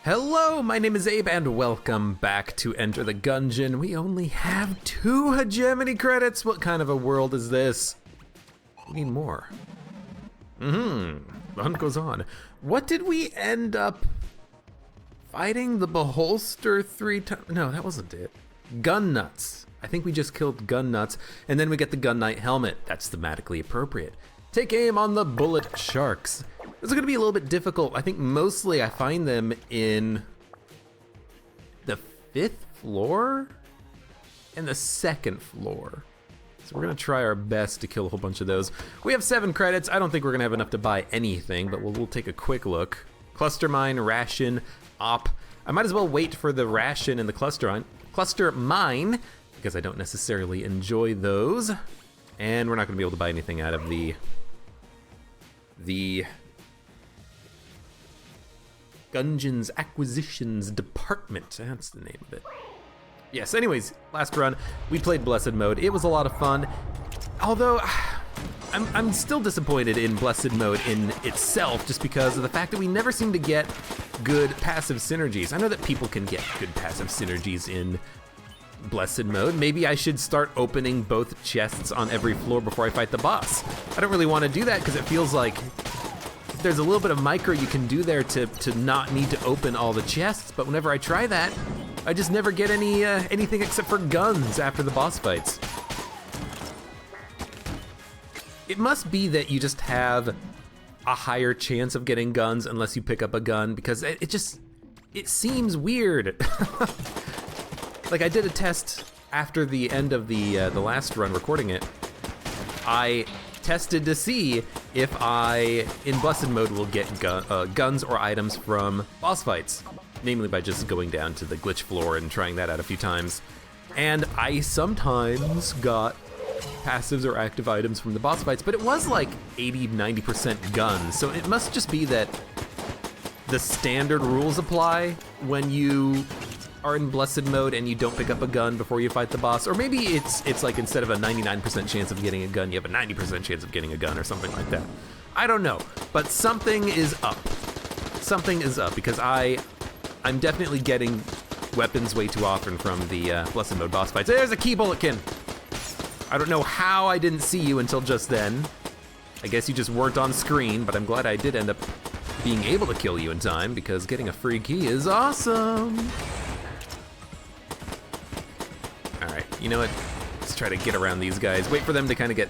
Hello, my name is Abe, and welcome back to Enter the Gungeon. We only have 2 hegemony credits. What kind of a world is this? We need more. The hunt goes on. What did we end up fighting? The Beholster 3 times? No, that wasn't it. Gun Nuts. I think we just killed Gun Nuts, and then we get the Gun Knight helmet. That's thematically appropriate. Take aim on the bullet sharks. This is gonna be a little bit difficult. I think mostly I find them in the 5th floor and the 2nd floor. So we're gonna try our best to kill a whole bunch of those. We have 7 credits. I don't think we're gonna have enough to buy anything, but we'll take a quick look. Cluster mine, ration, op. I might as well wait for the ration and the cluster mine because I don't necessarily enjoy those. And we're not gonna be able to buy anything out of the Gungeon's Acquisitions Department. That's the name of it. Yes, anyways, last run, we played Blessed Mode. It was a lot of fun. Although, I'm still disappointed in Blessed Mode in itself, just because of the fact that we never seem to get good passive synergies. I know that people can get good passive synergies in Blessed Mode. Maybe I should start opening both chests on every floor before I fight the boss. I don't really want to do that because it feels like there's a little bit of micro you can do there to not need to open all the chests, but whenever I try that, I just never get anything except for guns after the boss fights. It must be that you just have a higher chance of getting guns unless you pick up a gun, because it seems weird. Like, I did a test after the end of the last run recording it. I tested to see if I, in Blessed Mode, will get guns or items from boss fights, namely by just going down to the glitch floor and trying that out a few times. And I sometimes got passives or active items from the boss fights, but it was like 80-90% guns, so it must just be that the standard rules apply when you are in Blessed Mode and you don't pick up a gun before you fight the boss. Or maybe it's like instead of a 99% chance of getting a gun, you have a 90% chance of getting a gun or something like that. I don't know, but something is up. Something is up, because I'm definitely getting weapons way too often from the Blessed Mode boss fights. There's a key bulletkin! I don't know how I didn't see you until just then. I guess you just weren't on screen, but I'm glad I did end up being able to kill you in time, because getting a free key is awesome. You know what? Let's try to get around these guys. Wait for them to kind of get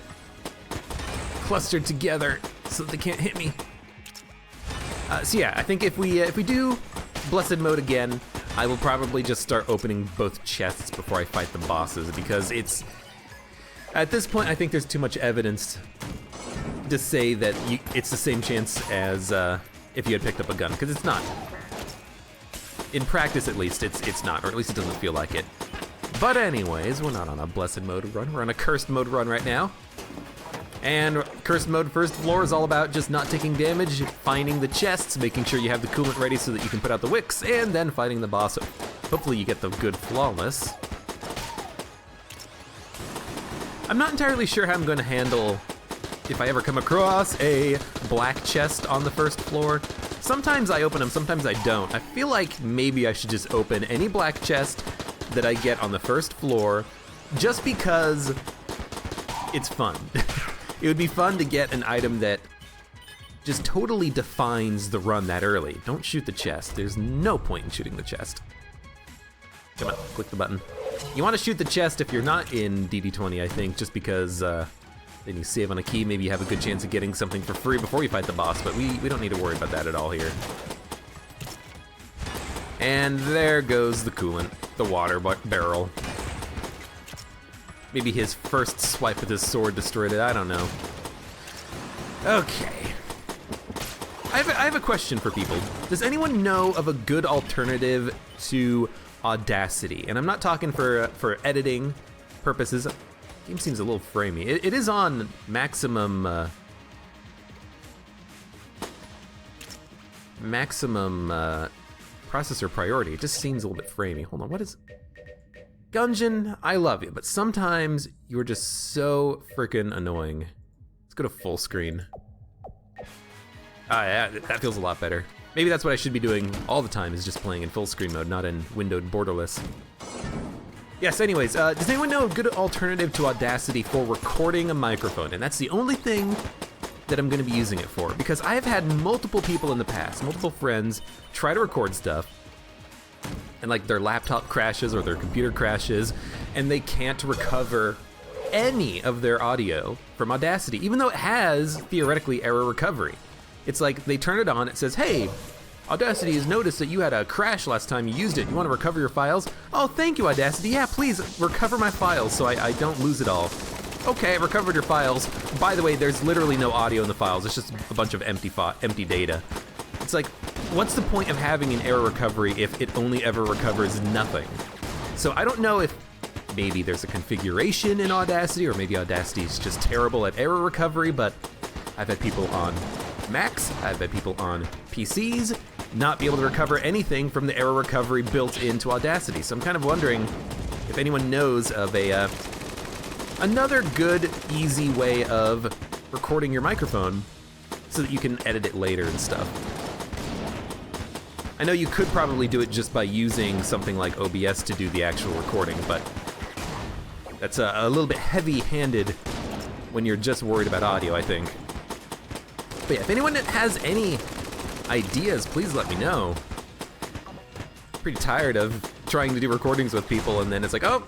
clustered together so that they can't hit me. So yeah, I think if we do Blessed Mode again, I will probably just start opening both chests before I fight the bosses, because at this point I think there's too much evidence to say that it's the same chance as if you had picked up a gun, because it's not. In practice, at least, it's not, or at least it doesn't feel like it. But anyways, we're not on a Blessed Mode run, we're on a Cursed Mode run right now. And Cursed Mode first floor is all about just not taking damage, finding the chests, making sure you have the coolant ready so that you can put out the wicks, and then fighting the boss. Hopefully you get the good flawless. I'm not entirely sure how I'm going to handle if I ever come across a black chest on the first floor. Sometimes I open them, sometimes I don't. I feel like maybe I should just open any black chest that I get on the first floor, just because it's fun. It would be fun to get an item that just totally defines the run that early. Don't shoot the chest. There's no point in shooting the chest. Come on, click the button. You want to shoot the chest if you're not in DD20, I think, just because then you save on a key. Maybe you have a good chance of getting something for free before you fight the boss, but we don't need to worry about that at all here. And there goes the coolant, the water barrel. Maybe his first swipe with his sword destroyed it, I don't know. Okay. I have a question for people. Does anyone know of a good alternative to Audacity? And I'm not talking for editing purposes. The game seems a little framey. It is on maximum processor priority. It just seems a little bit framey. Hold on, what is... Gungeon, I love you, but sometimes you're just so freaking annoying. Let's go to full screen. Ah, yeah, that feels a lot better. Maybe that's what I should be doing all the time, is just playing in full screen mode, not in windowed borderless. Yes, anyways, does anyone know a good alternative to Audacity for recording a microphone? And that's the only thing that I'm gonna be using it for, because I have had multiple people in the past, multiple friends, try to record stuff, and like their laptop crashes or their computer crashes, and they can't recover any of their audio from Audacity, even though it has, theoretically, error recovery. It's like, they turn it on, it says, hey, Audacity has noticed that you had a crash last time you used it. You want to recover your files? Oh, thank you, Audacity. Yeah, please recover my files so I don't lose it all. Okay, I recovered your files. By the way, there's literally no audio in the files. It's just a bunch of empty data. It's like, what's the point of having an error recovery if it only ever recovers nothing? So I don't know if maybe there's a configuration in Audacity, or maybe Audacity is just terrible at error recovery, but I've had people on Macs, I've had people on PCs not be able to recover anything from the error recovery built into Audacity. So I'm kind of wondering if anyone knows of another good, easy way of recording your microphone so that you can edit it later and stuff. I know you could probably do it just by using something like OBS to do the actual recording, but that's a little bit heavy-handed when you're just worried about audio, I think. But yeah, if anyone has any ideas, please let me know. Pretty tired of trying to do recordings with people and then it's like, oh,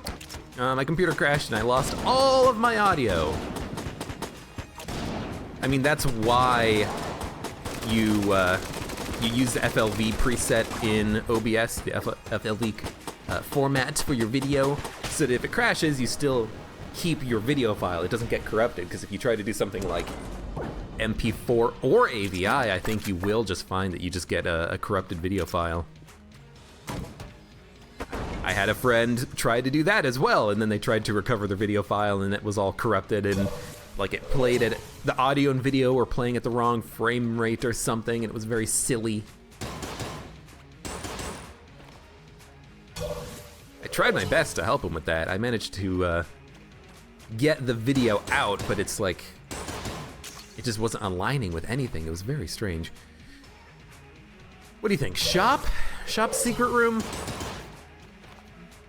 my computer crashed and I lost all of my audio. I mean, that's why you use the FLV preset in OBS, the FLV format for your video, so that if it crashes, you still keep your video file. It doesn't get corrupted, because if you try to do something like MP4 or AVI, I think you will just find that you just get a corrupted video file. I had a friend try to do that as well, and then they tried to recover their video file and it was all corrupted, and like it played at, the audio and video were playing at the wrong frame rate or something, and it was very silly. I tried my best to help him with that. I managed to get the video out, but it's like, it just wasn't aligning with anything. It was very strange. What do you think? Shop? Shop secret room?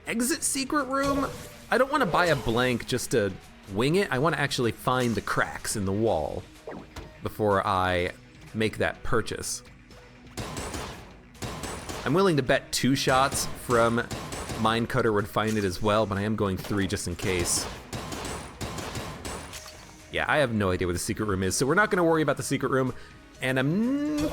Exit secret room? I don't want to buy a blank just to wing it. I want to actually find the cracks in the wall before I make that purchase. I'm willing to bet 2 shots from Minecutter would find it as well, but I am going 3 just in case. Yeah, I have no idea where the secret room is, so we're not gonna worry about the secret room, and I'm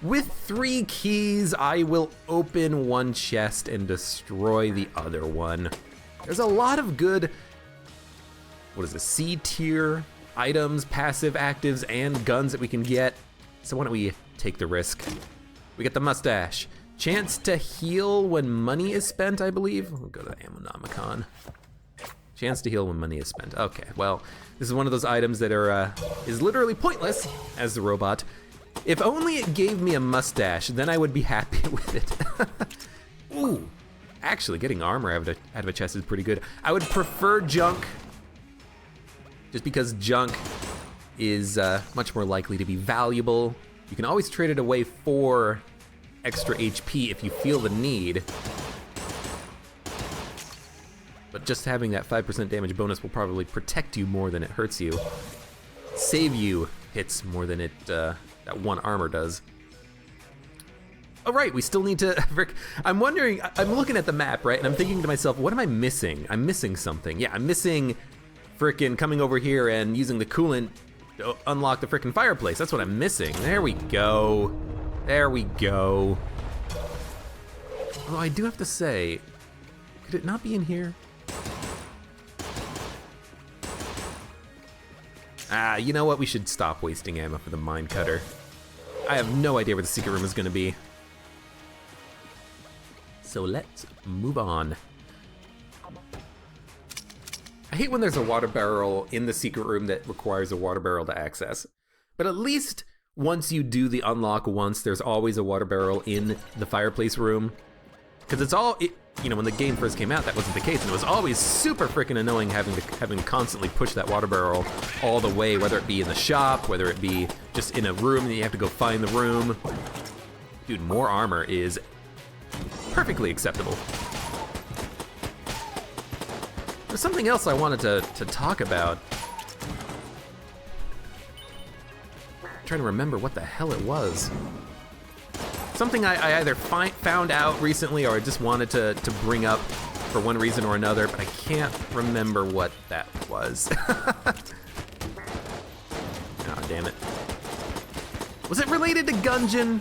with 3 keys, I will open one chest and destroy the other one. There's a lot of good, what is it, C tier items, passive actives, and guns that we can get. So why don't we take the risk? We get the mustache. Chance to heal when money is spent, I believe. We'll go to Ammonomicon. Chance to heal when money is spent. Okay, well, this is one of those items that are is literally pointless as the robot. If only it gave me a mustache, then I would be happy with it. Ooh, actually, getting armor out of a chest is pretty good. I would prefer junk, just because junk is much more likely to be valuable. You can always trade it away for extra HP if you feel the need. But just having that 5% damage bonus will probably protect you more than it hurts you. Save you hits more than it that 1 armor does. Oh right, we still need to, I'm wondering, I'm looking at the map, right, and I'm thinking to myself, what am I missing? I'm missing something. Yeah, I'm missing frickin' coming over here and using the coolant to unlock the frickin' fireplace. That's what I'm missing. There we go. There we go. Although I do have to say, could it not be in here? Ah, you know what? We should stop wasting ammo for the Minecutter. I have no idea where the secret room is gonna be. So let's move on. I hate when there's a water barrel in the secret room that requires a water barrel to access. But at least once you do the unlock once, there's always a water barrel in the fireplace room. Because you know, when the game first came out, that wasn't the case, and it was always super freaking annoying having to constantly push that water barrel all the way, whether it be in the shop, whether it be just in a room, and you have to go find the room. Dude, more armor is perfectly acceptable. There's something else I wanted to talk about. I'm trying to remember what the hell it was. Something I either found out recently or I just wanted to bring up for one reason or another, but I can't remember what that was. Oh, damn it. Was it related to Gungeon?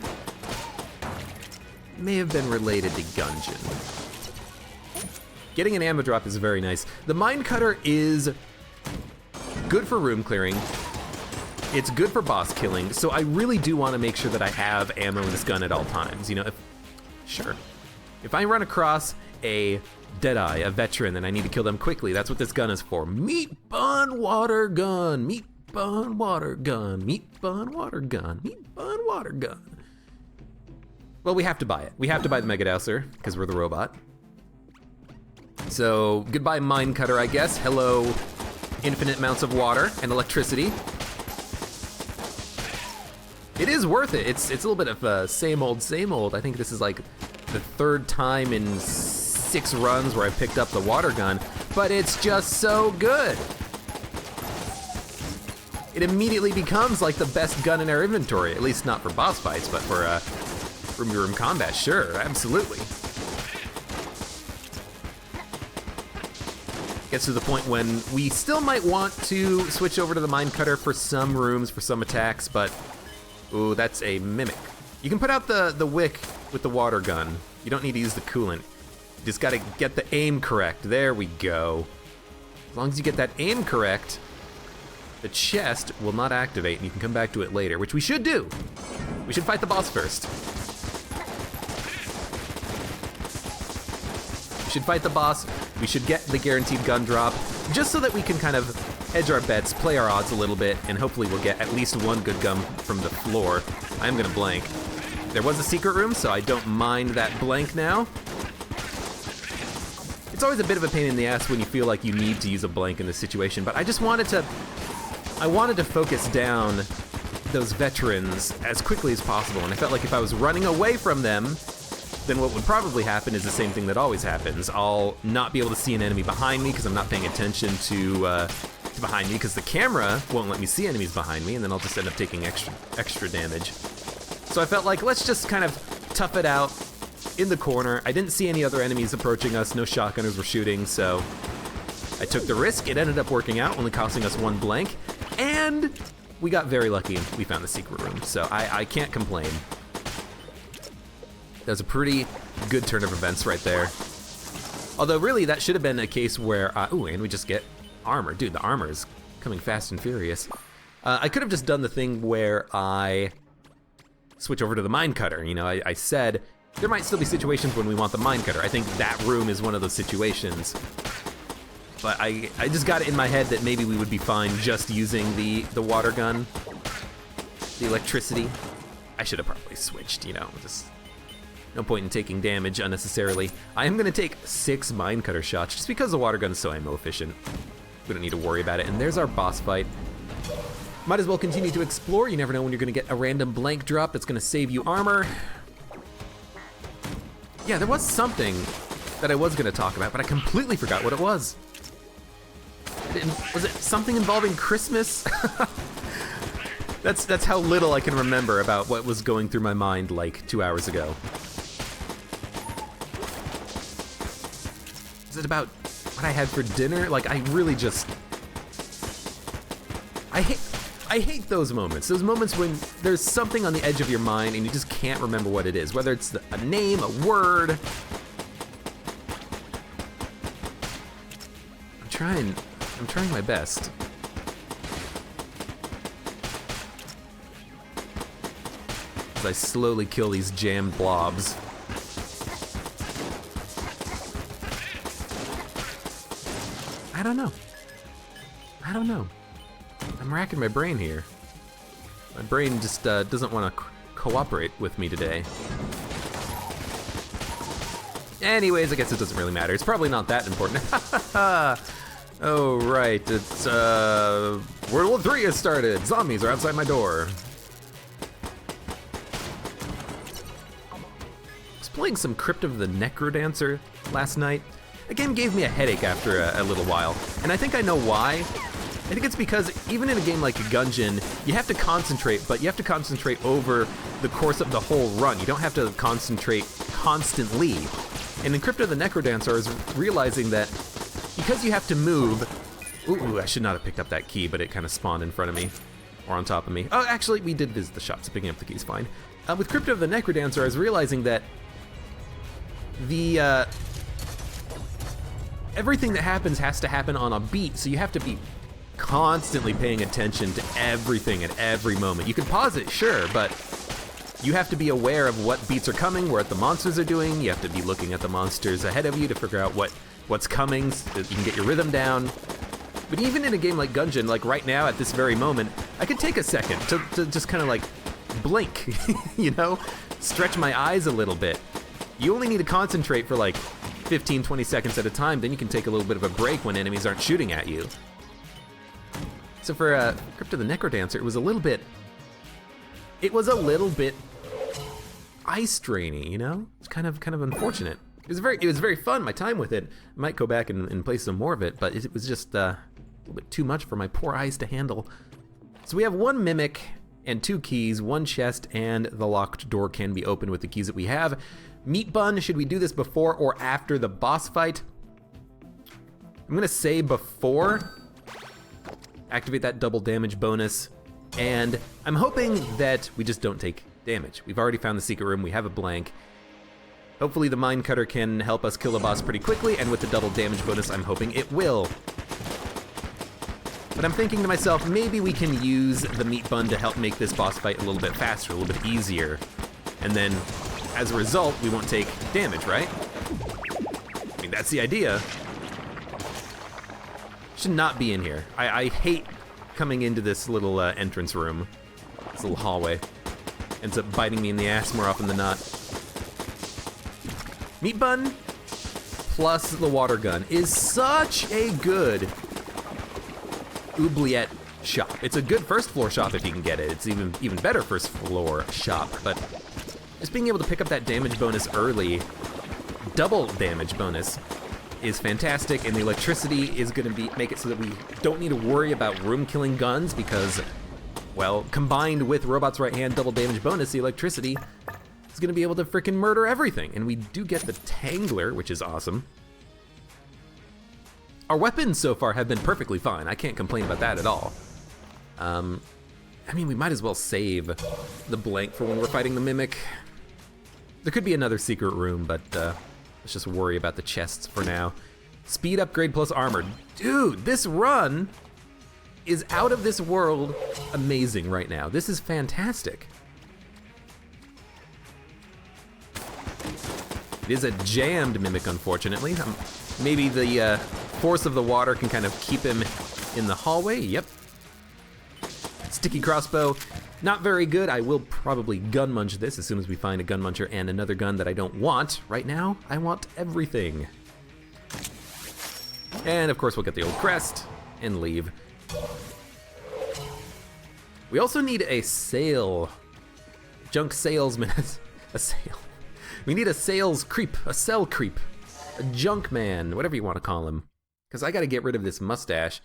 May have been related to Gungeon. Getting an ammo drop is very nice. The mine cutter is good for room clearing. It's good for boss killing, so I really do want to make sure that I have ammo in this gun at all times. You know, if I run across a Deadeye, a veteran, and I need to kill them quickly, that's what this gun is for. Meat bun water gun, meat bun water gun, meat bun water gun, meat bun water gun. Well, we have to buy it. We have to buy the Mega Douser, because we're the robot. So, goodbye mine cutter, I guess. Hello, infinite amounts of water and electricity. It is worth it. It's a little bit of same old, same old. I think this is like the third time in 6 runs where I picked up the water gun, but it's just so good. It immediately becomes like the best gun in our inventory, at least not for boss fights, but for room-to-room combat, sure, absolutely. Gets to the point when we still might want to switch over to the mine cutter for some rooms, for some attacks, but ooh, that's a mimic. You can put out the wick with the water gun. You don't need to use the coolant. You just gotta get the aim correct. There we go. As long as you get that aim correct, the chest will not activate and you can come back to it later, which we should do. We should fight the boss first. We should fight the boss. We should get the guaranteed gun drop, just so that we can kind of hedge our bets, play our odds a little bit, and hopefully we'll get at least one good gun from the floor. I'm gonna blank. There was a secret room, so I don't mind that blank now. It's always a bit of a pain in the ass when you feel like you need to use a blank in this situation, but I just wanted to focus down those veterans as quickly as possible, and I felt like if I was running away from them, then what would probably happen is the same thing that always happens. I'll not be able to see an enemy behind me because I'm not paying attention to behind me because the camera won't let me see enemies behind me, and then I'll just end up taking extra damage. So I felt like let's just kind of tough it out in the corner. I didn't see any other enemies approaching us, no shotgunners were shooting, so I took the risk. It ended up working out, only costing us 1 blank, and we got very lucky and we found the secret room, so I can't complain. That was a pretty good turn of events right there. Although really that should have been a case where, ooh, and we just get armor. Dude, the armor is coming fast and furious. I could have just done the thing where I switch over to the mine cutter. You know, I said there might still be situations when we want the mine cutter. I think that room is one of those situations. But I just got it in my head that maybe we would be fine just using the water gun, the electricity. I should have probably switched, you know, just no point in taking damage unnecessarily. I am gonna take 6 mine cutter shots just because the water gun is so ammo efficient. We don't need to worry about it. And there's our boss fight. Might as well continue to explore. You never know when you're gonna get a random blank drop that's gonna save you armor. Yeah, there was something that I was gonna talk about, but I completely forgot what it was. Was it something involving Christmas? That's how little I can remember about what was going through my mind like 2 hours ago. Is it about what I had for dinner? Like, I really just... I hate those moments. Those moments when there's something on the edge of your mind and you just can't remember what it is. Whether it's a name, a word. I'm trying my best. As I slowly kill these jammed blobs. I don't know. I'm racking my brain here. My brain just doesn't want to cooperate with me today. Anyways, I guess it doesn't really matter. It's probably not that important. Oh, right. It's, World War III has started. Zombies are outside my door. I was playing some Crypt of the Necrodancer last night. The game gave me a headache after a little while, and I think I know why. I think it's because even in a game like Gungeon, you have to concentrate, but you have to concentrate over the course of the whole run. You don't have to concentrate constantly. And in Crypt of the Necrodancer, I was realizing that because you have to move... Ooh, I should not have picked up that key, but it kind of spawned in front of me. Or on top of me. Oh, actually, we did visit the shop, so picking up the key is fine. With Crypt of the Necrodancer, I was realizing that the... everything that happens has to happen on a beat, so you have to be constantly paying attention to everything at every moment. You can pause it, sure, but you have to be aware of what beats are coming, what the monsters are doing. You have to be looking at the monsters ahead of you to figure out what's coming so that you can get your rhythm down. But even in a game like Gungeon, like right now at this very moment, I could take a second to just kind of like blink, you know? Stretch my eyes a little bit. You only need to concentrate for like 15, 20 seconds at a time, then you can take a little bit of a break when enemies aren't shooting at you. So for Crypt of the Necrodancer, it was a little bit eye strainy, you know? It's kind of unfortunate. It was very fun, my time with it. I might go back and play some more of it, but it was just a little bit too much for my poor eyes to handle. So we have one mimic and 2 keys, 1 chest, and the locked door can be opened with the keys that we have. Meat bun, should we do this before or after the boss fight? I'm gonna say before. Activate that double damage bonus, and I'm hoping that we just don't take damage. We've already found the secret room, we have a blank. Hopefully the mine cutter can help us kill a boss pretty quickly, and with the double damage bonus, I'm hoping it will. But I'm thinking to myself, maybe we can use the meat bun to help make this boss fight a little bit faster, a little bit easier. And then, as a result, we won't take damage, right? I mean, that's the idea. Should not be in here. I hate coming into this little entrance room, this little hallway. Ends up biting me in the ass more often than not. Meat bun plus the water gun is such a good oubliette shop. It's a good first floor shop if you can get it. It's even better first floor shop, but just being able to pick up that damage bonus early, double damage bonus, is fantastic, and the electricity is gonna make it so that we don't need to worry about room killing guns because, well, combined with Robot's right hand double damage bonus, the electricity is gonna be able to frickin' murder everything. And we do get the Tangler, which is awesome. Our weapons so far have been perfectly fine. I can't complain about that at all. I mean, we might as well save the blank for when we're fighting the Mimic. There could be another secret room, but let's just worry about the chests for now. Speed upgrade plus armor. Dude, this run is out of this world amazing right now. This is fantastic. It is a jammed Mimic, unfortunately. Maybe the force of the water can kind of keep him in the hallway. Yep. Sticky crossbow, not very good. I will probably gun munch this as soon as we find a gun muncher and another gun that I don't want. Right now, I want everything. And of course, we'll get the old crest and leave. We also need a sail. Junk salesman. A sail. We need a sales creep, a cell creep, a junk man, whatever you want to call him. Because I got to get rid of this mustache.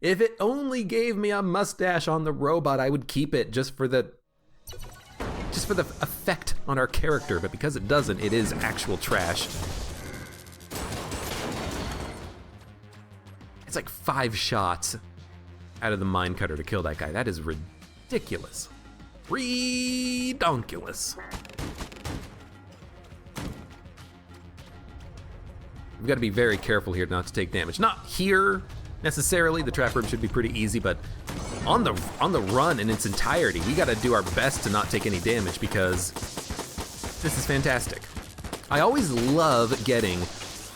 If it only gave me a mustache on the robot, I would keep it just for the effect on our character. But because it doesn't, it is actual trash. It's like 5 shots out of the mine cutter to kill that guy. That is ridiculous. Redonkulous. We've got to be very careful here not to take damage. Not here necessarily. The trap room should be pretty easy, but on the run in its entirety, we got to do our best to not take any damage because this is fantastic. I always love getting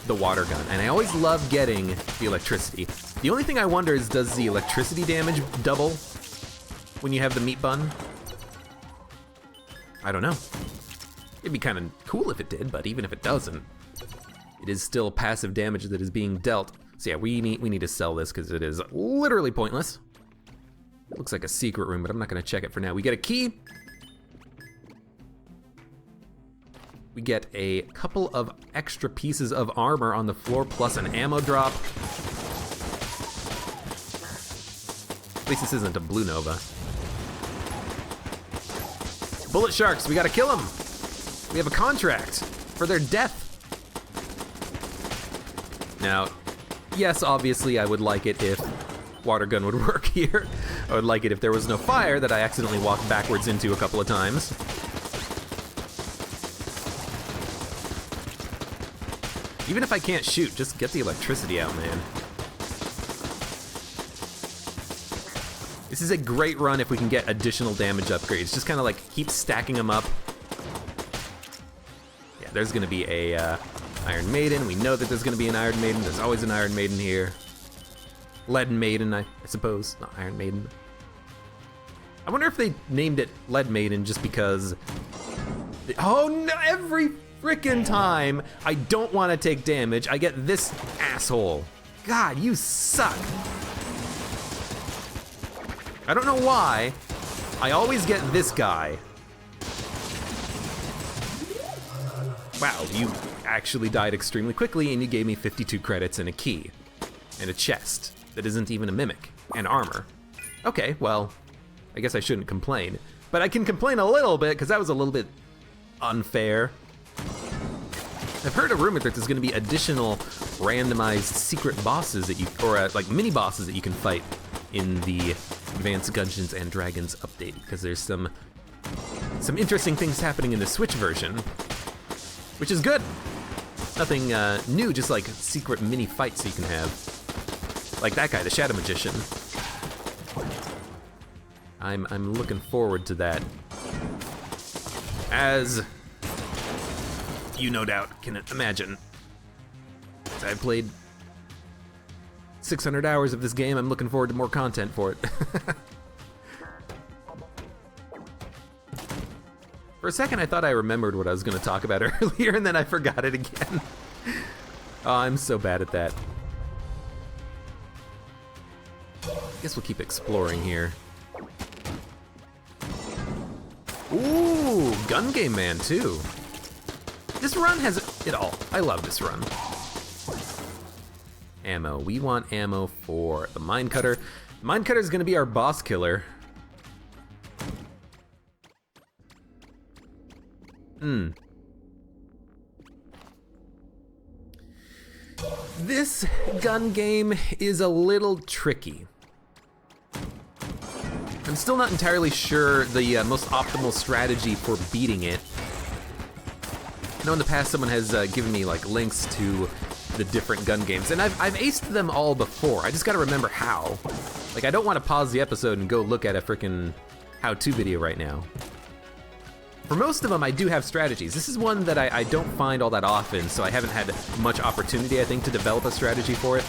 the water gun, and I always love getting the electricity. The only thing I wonder is, does the electricity damage double when you have the meat bun? I don't know. It'd be kind of cool if it did, but even if it doesn't, it is still passive damage that is being dealt. So yeah, we need to sell this because it is literally pointless. It looks like a secret room, but I'm not gonna check it for now. We get a key. We get a couple of extra pieces of armor on the floor, plus an ammo drop. At least this isn't a blue nova. Bullet sharks, we gotta kill them. We have a contract for their death. Now, yes, obviously I would like it if water gun would work here. I would like it if there was no fire that I accidentally walked backwards into a couple of times. Even if I can't shoot, just get the electricity out, man. This is a great run if we can get additional damage upgrades. Just kind of like keep stacking them up. Yeah, there's gonna be a Iron Maiden. We know that there's gonna be an Iron Maiden. There's always an Iron Maiden here. Lead Maiden, I suppose, not Iron Maiden. I wonder if they named it Lead Maiden just because... Oh no, every frickin' time I don't want to take damage, I get this asshole. God, you suck. I don't know why, I always get this guy. Wow, you actually died extremely quickly and you gave me 52 credits and a key. And a chest that isn't even a mimic, and armor. Okay, well, I guess I shouldn't complain. But I can complain a little bit, because that was a little bit unfair. I've heard a rumor that there's gonna be additional randomized secret bosses that you, or like mini bosses that you can fight in the Advanced Dungeons and Dragons update, because there's some interesting things happening in the Switch version, which is good. Nothing new, just like secret mini fights you can have. Like that guy, the Shadow Magician. I'm looking forward to that. As you no doubt can imagine. I've played 600 hours of this game. I'm looking forward to more content for it. For a second, I thought I remembered what I was gonna talk about earlier, and then I forgot it again. Oh, I'm so bad at that. I guess we'll keep exploring here. Ooh, Gun Game Man too. This run has it all. I love this run. Ammo. We want ammo for the Mine Cutter. Mine Cutter is gonna be our boss killer. This gun game is a little tricky. I'm still not entirely sure the most optimal strategy for beating it. I know in the past someone has given me like links to the different gun games, and I've aced them all before. I just gotta remember how. Like, I don't want to pause the episode and go look at a frickin' how-to video right now. For most of them, I do have strategies. This is one that I don't find all that often, so I haven't had much opportunity, I think, to develop a strategy for it.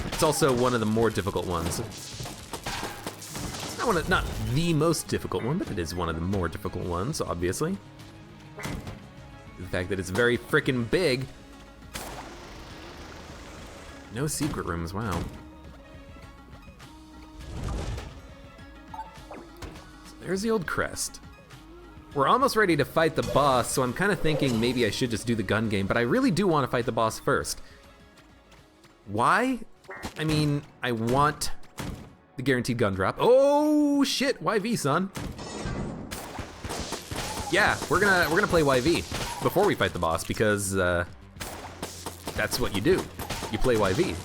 It's also one of the more difficult ones. Not the most difficult one, but it is one of the more difficult ones, obviously. The fact that it's very frickin' big. No secret rooms, wow. So there's the old crest. We're almost ready to fight the boss, so I'm kind of thinking maybe I should just do the gun game, but I really do want to fight the boss first. Why? I mean, I want the guaranteed gun drop. Oh shit, YV, son. Yeah, we're gonna play YV before we fight the boss, because that's what you do. You play YV.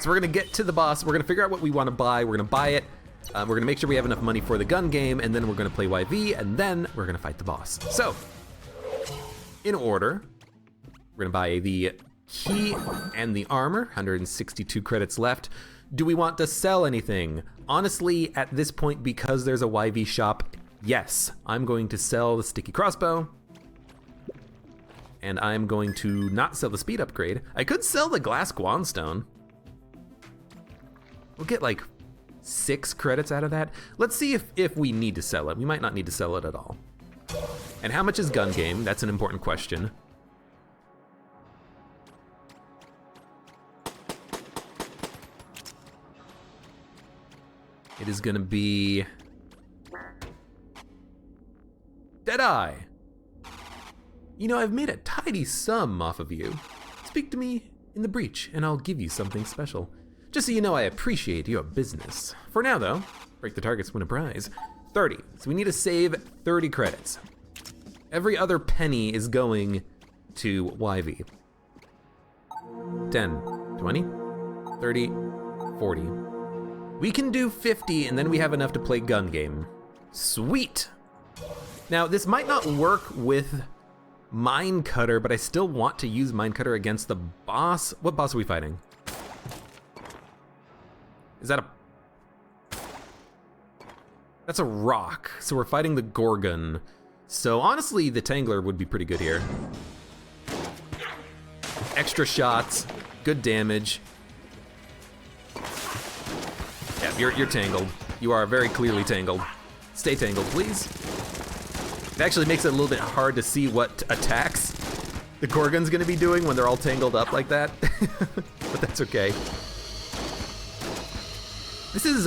So we're gonna get to the boss, we're gonna figure out what we wanna buy, we're gonna buy it, we're gonna make sure we have enough money for the gun game, and then we're gonna play YV, and then we're gonna fight the boss. So, in order, we're gonna buy the key and the armor, 162 credits left. Do we want to sell anything? Honestly, at this point, because there's a YV shop, yes, I'm going to sell the sticky crossbow, and I'm going to not sell the speed upgrade. I could sell the glass guanstone. We'll get like 6 credits out of that. Let's see if we need to sell it. We might not need to sell it at all. And how much is gun game? That's an important question. It is gonna be Deadeye. You know, I've made a tidy sum off of you. Speak to me in the breach, and I'll give you something special. Just so you know I appreciate your business. For now, though, break the targets, win a prize. 30, so we need to save 30 credits. Every other penny is going to YV. 10, 20, 30, 40. We can do 50, and then we have enough to play gun game. Sweet. Now, this might not work with Mine Cutter, but I still want to use Mine Cutter against the boss. What boss are we fighting? Is that a... That's a rock, so we're fighting the Gorgon. So honestly, the Tangler would be pretty good here. Extra shots, good damage. Yeah, you're tangled. You are very clearly tangled. Stay tangled, please. It actually makes it a little bit hard to see what attacks the Gorgon's gonna be doing when they're all tangled up like that. But that's okay. This is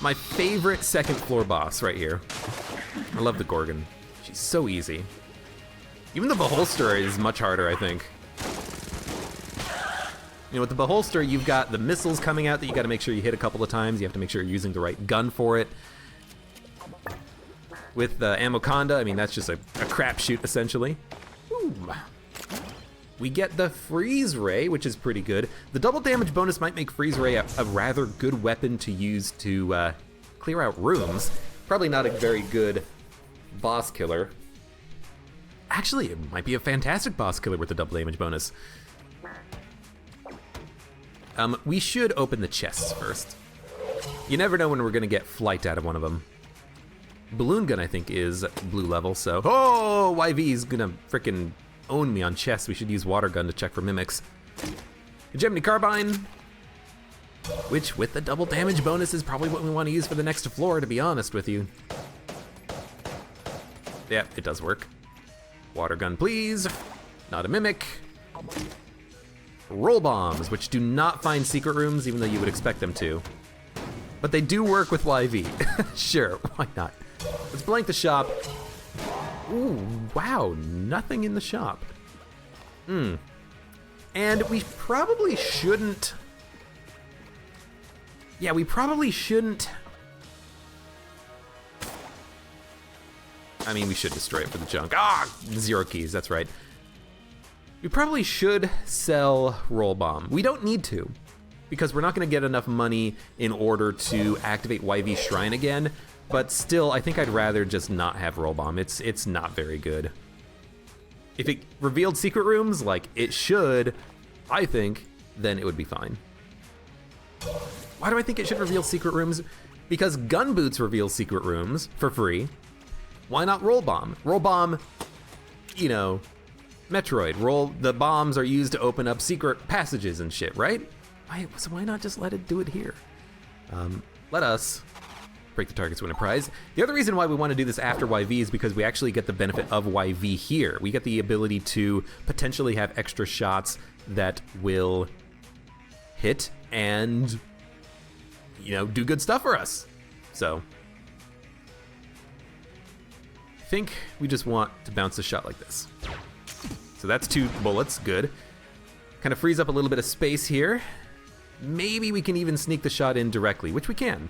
my favorite second floor boss right here. I love the Gorgon. She's so easy. Even the Beholster is much harder, I think. You know, with the Beholster, you've got the missiles coming out that you gotta make sure you hit a couple of times. You have to make sure you're using the right gun for it. With the Ammoconda, I mean, that's just a crapshoot, essentially. Ooh. We get the Freeze Ray, which is pretty good. The double damage bonus might make Freeze Ray a rather good weapon to use to clear out rooms. Probably not a very good boss killer. Actually, it might be a fantastic boss killer with the double damage bonus. We should open the chests first. You never know when we're gonna get flight out of one of them. Balloon Gun, I think, is blue level, so... Oh, YV's gonna frickin' own me on chests. We should use Water Gun to check for mimics. Hegemony Carbine, which with the double damage bonus is probably what we want to use for the next floor, to be honest with you. Yeah, it does work. Water Gun, please. Not a mimic. Roll Bombs, which do not find secret rooms, even though you would expect them to. But they do work with YV. Sure, why not? Let's blank the shop. Ooh, wow, nothing in the shop. And we probably shouldn't... Yeah, we probably shouldn't... I mean, we should destroy it for the junk. Ah, 0 keys, that's right. We probably should sell Roll Bomb. We don't need to, because we're not gonna get enough money in order to activate YV Shrine again, but still, I think I'd rather just not have Roll Bomb. It's not very good. If it revealed secret rooms, like it should, I think, then it would be fine. Why do I think it should reveal secret rooms? Because Gun Boots reveal secret rooms for free. Why not Roll Bomb? Roll Bomb, you know, Metroid. The bombs are used to open up secret passages and shit, right? So why not just let it do it here? Let us break the targets, win a prize. The other reason why we want to do this after YV is because we actually get the benefit of YV here. We get the ability to potentially have extra shots that will hit and, you know, do good stuff for us. So I think we just want to bounce a shot like this. So that's 2 bullets, good. Kind of frees up a little bit of space here. Maybe we can even sneak the shot in directly, which we can.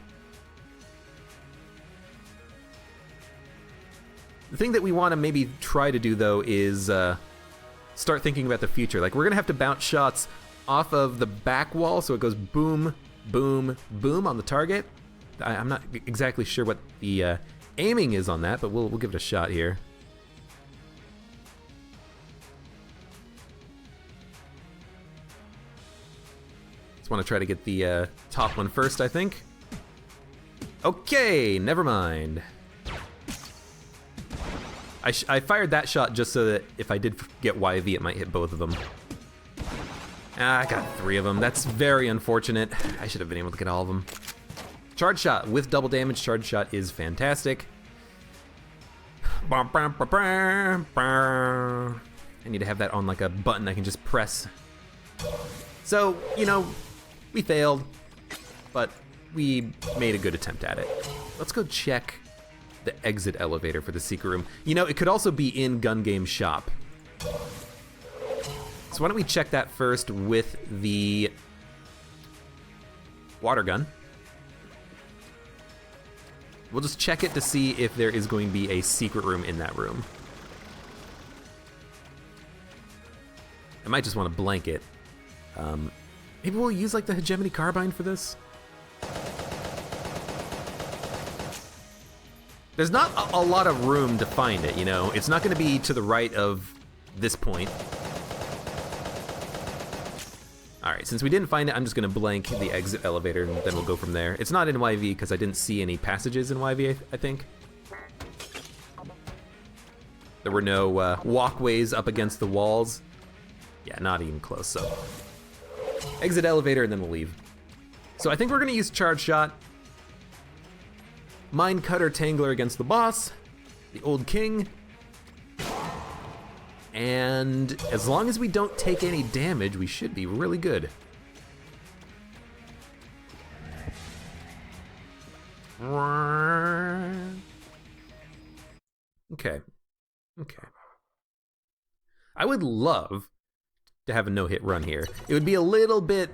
The thing that we want to maybe try to do, though, is start thinking about the future. Like, we're going to have to bounce shots off of the back wall, so it goes boom, boom, boom on the target. I'm not exactly sure what the aiming is on that, but we'll give it a shot here. Just want to try to get the top one first, I think. Okay, never mind. I fired that shot just so that if I did get YV, it might hit both of them. I got 3 of them. That's very unfortunate. I should have been able to get all of them. Charge shot with double damage. Charge shot is fantastic. I need to have that on like a button I can just press. So, you know, we failed, but we made a good attempt at it. Let's go check the exit elevator for the secret room. You know, it could also be in Gun Game Shop. So why don't we check that first with the water gun. We'll just check it to see if there is going to be a secret room in that room. I might just want to blank it. Maybe we'll use like the hegemony carbine for this. There's not a lot of room to find it, you know? It's not going to be to the right of this point. All right, since we didn't find it, I'm just going to blank the exit elevator, and then we'll go from there. It's not in YV because I didn't see any passages in YV, I think. There were no walkways up against the walls. Yeah, not even close, so. Exit elevator, and then we'll leave. So I think we're going to use Charge Shot. Mine Cutter Tangler against the boss, the Old King. And as long as we don't take any damage, we should be really good. Okay. Okay. I would love to have a no-hit run here. It would be a little bit,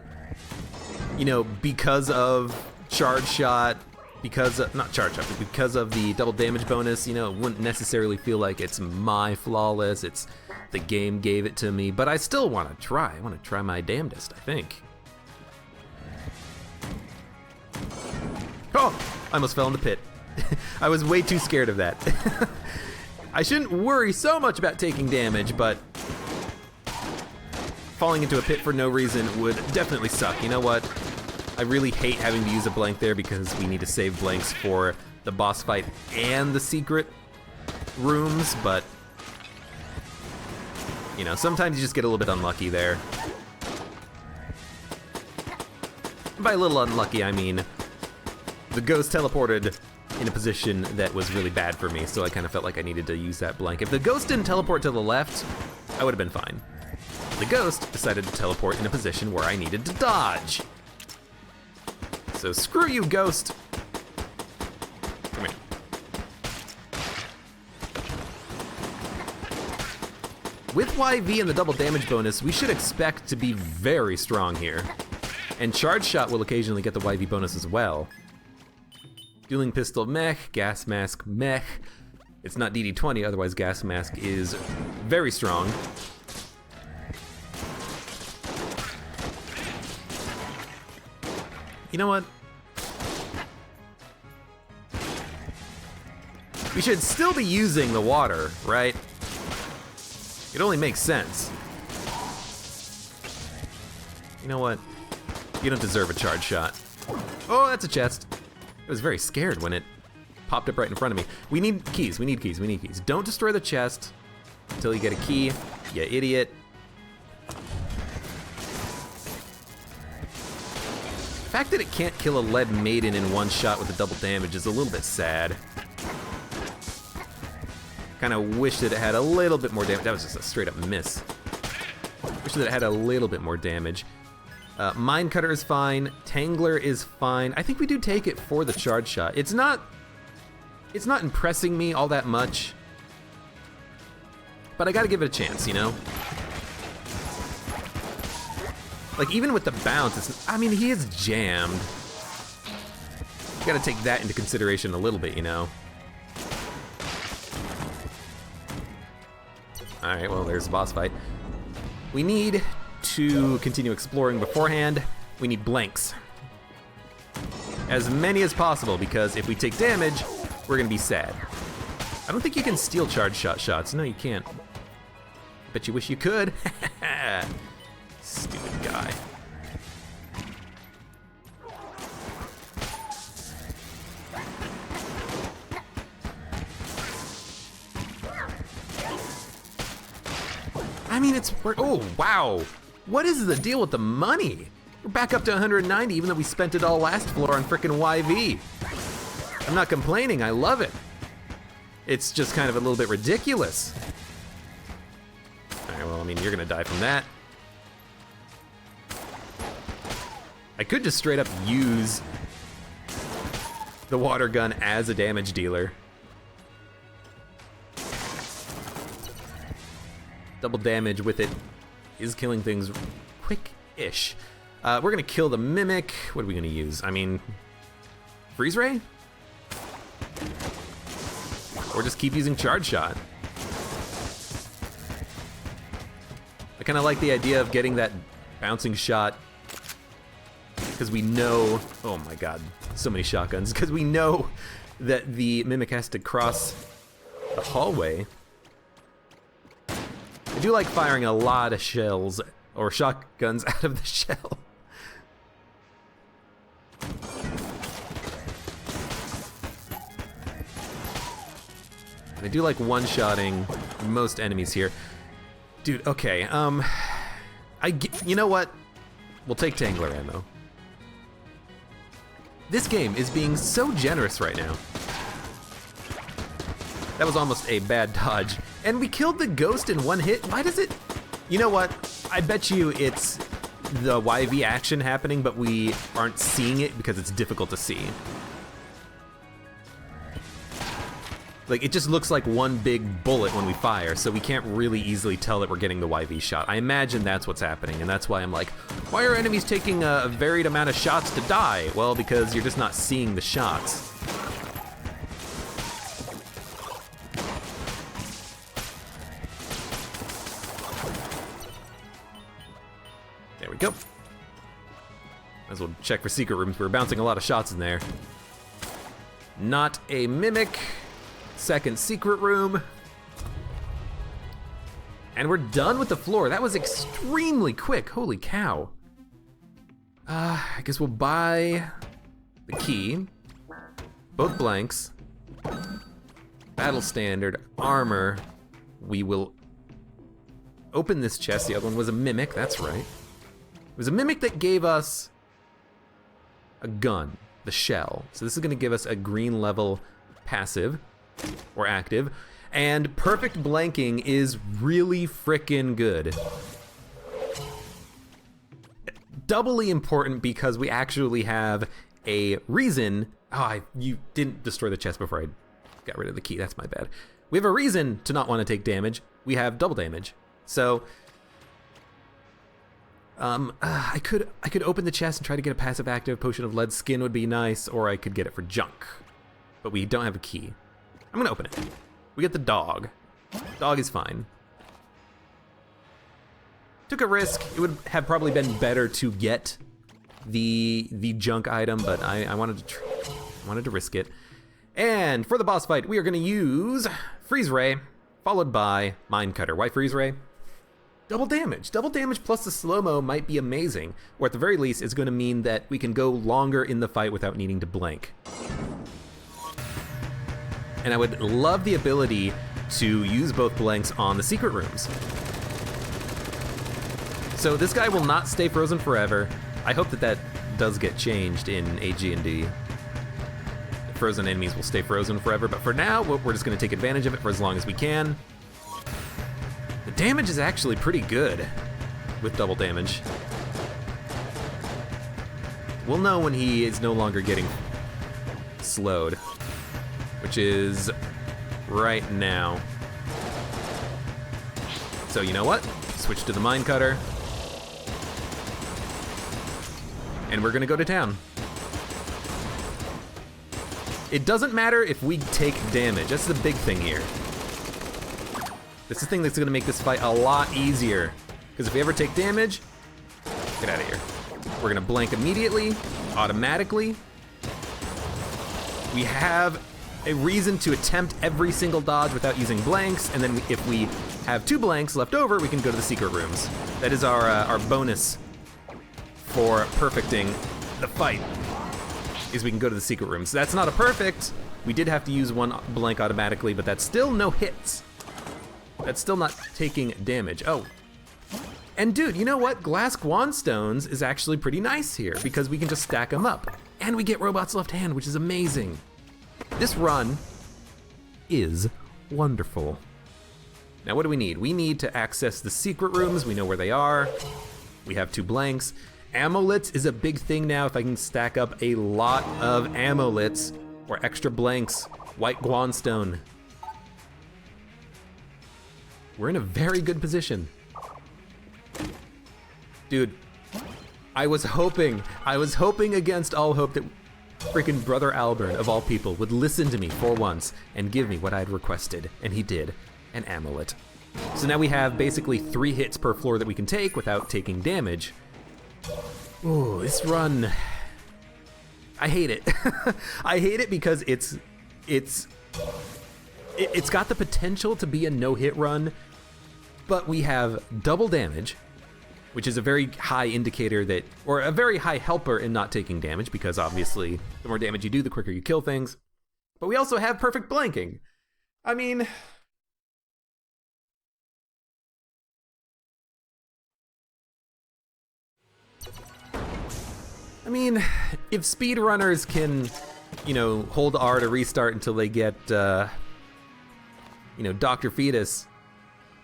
you know, because of Charge Shot, because of, not Charge Shot, but because of the double damage bonus, you know, it wouldn't necessarily feel like it's my flawless, it's the game gave it to me, but I still want to try. I want to try my damnedest, I think. Oh, I almost fell in the pit. I was way too scared of that. I shouldn't worry so much about taking damage, but falling into a pit for no reason would definitely suck. You know what? I really hate having to use a blank there because we need to save blanks for the boss fight and the secret rooms, but you know, sometimes you just get a little bit unlucky there. By a little unlucky, I mean the ghost teleported in a position that was really bad for me, so I kind of felt like I needed to use that blank. If the ghost didn't teleport to the left, I would have been fine. The ghost decided to teleport in a position where I needed to dodge. So screw you, ghost. Come here. With YV and the double damage bonus, we should expect to be very strong here. And Charge Shot will occasionally get the YV bonus as well. Dueling Pistol mech, Gas Mask mech. It's not DD20, otherwise Gas Mask is very strong. You know what? We should still be using the water, right? It only makes sense. You know what? You don't deserve a Charge Shot. Oh, that's a chest. I was very scared when it popped up right in front of me. We need keys, we need keys, we need keys. Don't destroy the chest until you get a key, you idiot. The fact that it can't kill a lead maiden in one shot with a double damage is a little bit sad. Kinda wish that it had a little bit more damage. That was just a straight up miss. Wish that it had a little bit more damage. Mine Cutter is fine. Tangler is fine. I think we do take it for the Charge Shot. It's not impressing me all that much, but I gotta give it a chance, you know? Like, even with the bounce, I mean, he is jammed. You gotta take that into consideration a little bit, you know? Alright, well, there's the boss fight. We need to continue exploring beforehand. We need blanks. As many as possible, because if we take damage, we're gonna be sad. I don't think you can steal Charge Shot shots. No, you can't. Bet you wish you could. Stupid guy. I mean, oh, wow. What is the deal with the money? We're back up to 190, even though we spent it all last floor on frickin' YV. I'm not complaining, I love it. It's just kind of a little bit ridiculous. All right, well, I mean, you're gonna die from that. I could just straight up use the water gun as a damage dealer. Double damage with it is killing things quick-ish. We're gonna kill the Mimic. What are we gonna use? I mean, Freeze Ray? Or just keep using Charge Shot. I kinda like the idea of getting that bouncing shot because we know, oh my god, so many shotguns, because we know that the Mimic has to cross the hallway. I do like firing a lot of shells or shotguns out of the shell. I do like one-shotting most enemies here. Dude, okay, you know what? We'll take Tangler ammo. This game is being so generous right now. That was almost a bad dodge. And we killed the ghost in one hit. Why does it? You know what? I bet you it's the YV action happening, but we aren't seeing it because it's difficult to see. Like, it just looks like one big bullet when we fire, so we can't really easily tell that we're getting the YV shot. I imagine that's what's happening, and that's why I'm like, why are enemies taking a varied amount of shots to die? Well, because you're just not seeing the shots. There we go. Might as well check for secret rooms. We're bouncing a lot of shots in there. Not a Mimic. Second secret room. And we're done with the floor. That was extremely quick. Holy cow. I guess we'll buy the key. Both blanks. Battle standard. Armor. We will open this chest. The other one was a Mimic. That's right. It was a Mimic that gave us a gun. The shell. So this is going to give us a green level passive. Or active, and perfect blanking is really frickin' good. Doubly important because we actually have a reason. Oh, you didn't destroy the chest before I got rid of the key. That's my bad. We have a reason to not want to take damage. We have double damage. So, I could open the chest and try to get a passive active. Potion of lead skin would be nice, or I could get it for junk. But we don't have a key. I'm gonna open it. We get the dog. Dog is fine. Took a risk. It would have probably been better to get the junk item, but I wanted to risk it. And for the boss fight, we are gonna use Freeze Ray, followed by Mind Cutter. Why Freeze Ray? Double damage. Double damage plus the slow-mo might be amazing, or at the very least, it's gonna mean that we can go longer in the fight without needing to blank. And I would love the ability to use both blanks on the secret rooms. So this guy will not stay frozen forever. I hope that does get changed in AG&D. Frozen enemies will stay frozen forever, but for now, we're just gonna take advantage of it for as long as we can. The damage is actually pretty good with double damage. We'll know when he is no longer getting slowed. Which is right now. So you know what? Switch to the Mind Cutter. And we're gonna go to town. It doesn't matter if we take damage. That's the big thing here. This is the thing that's gonna make this fight a lot easier. Because if we ever take damage, get out of here. We're gonna blank immediately, automatically. We have a reason to attempt every single dodge without using blanks, and then if we have 2 blanks left over, we can go to the secret rooms. That is our bonus for perfecting the fight, is we can go to the secret rooms. That's not a perfect. We did have to use 1 blank automatically, but that's still no hits. That's still not taking damage. Oh. And dude, you know what? Glass Guanstones is actually pretty nice here, because we can just stack them up. And we get Robot's Left Hand, which is amazing. This run is wonderful. Now what do we need? We need to access the secret rooms. We know where they are. We have 2 blanks. Amulets is a big thing now. If I can stack up a lot of amulets, or extra blanks, white guanstone. We're in a very good position. Dude, I was hoping against all hope that freaking Brother Albert, of all people, would listen to me for once and give me what I had requested, and he did, an amulet. So now we have basically 3 hits per floor that we can take without taking damage. Ooh, this run, I hate it. I hate it because it's got the potential to be a no-hit run, but we have double damage, which is a very high indicator that, or a very high helper in not taking damage, because obviously the more damage you do, the quicker you kill things. But we also have perfect blanking. I mean, if speedrunners can, you know, hold R to restart until they get, you know, Dr. Fetus,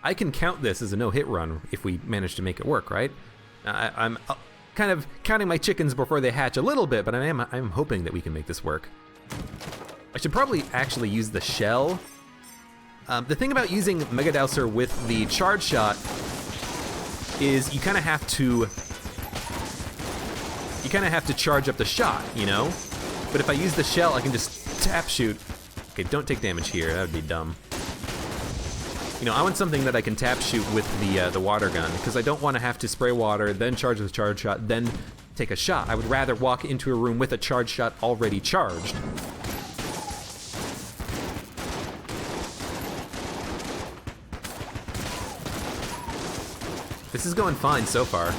I can count this as a no-hit run if we manage to make it work, right? I'm kind of counting my chickens before they hatch a little bit, but I'm hoping that we can make this work. I should probably actually use the shell. The thing about using Mega Dowser with the charge shot is you kind of have to charge up the shot, you know? But if I use the shell, I can just tap shoot. Okay, don't take damage here, that would be dumb. You know, I want something that I can tap shoot with the water gun, because I don't want to have to spray water, then charge with charge shot, then take a shot. I would rather walk into a room with a charge shot already charged. This is going fine so far.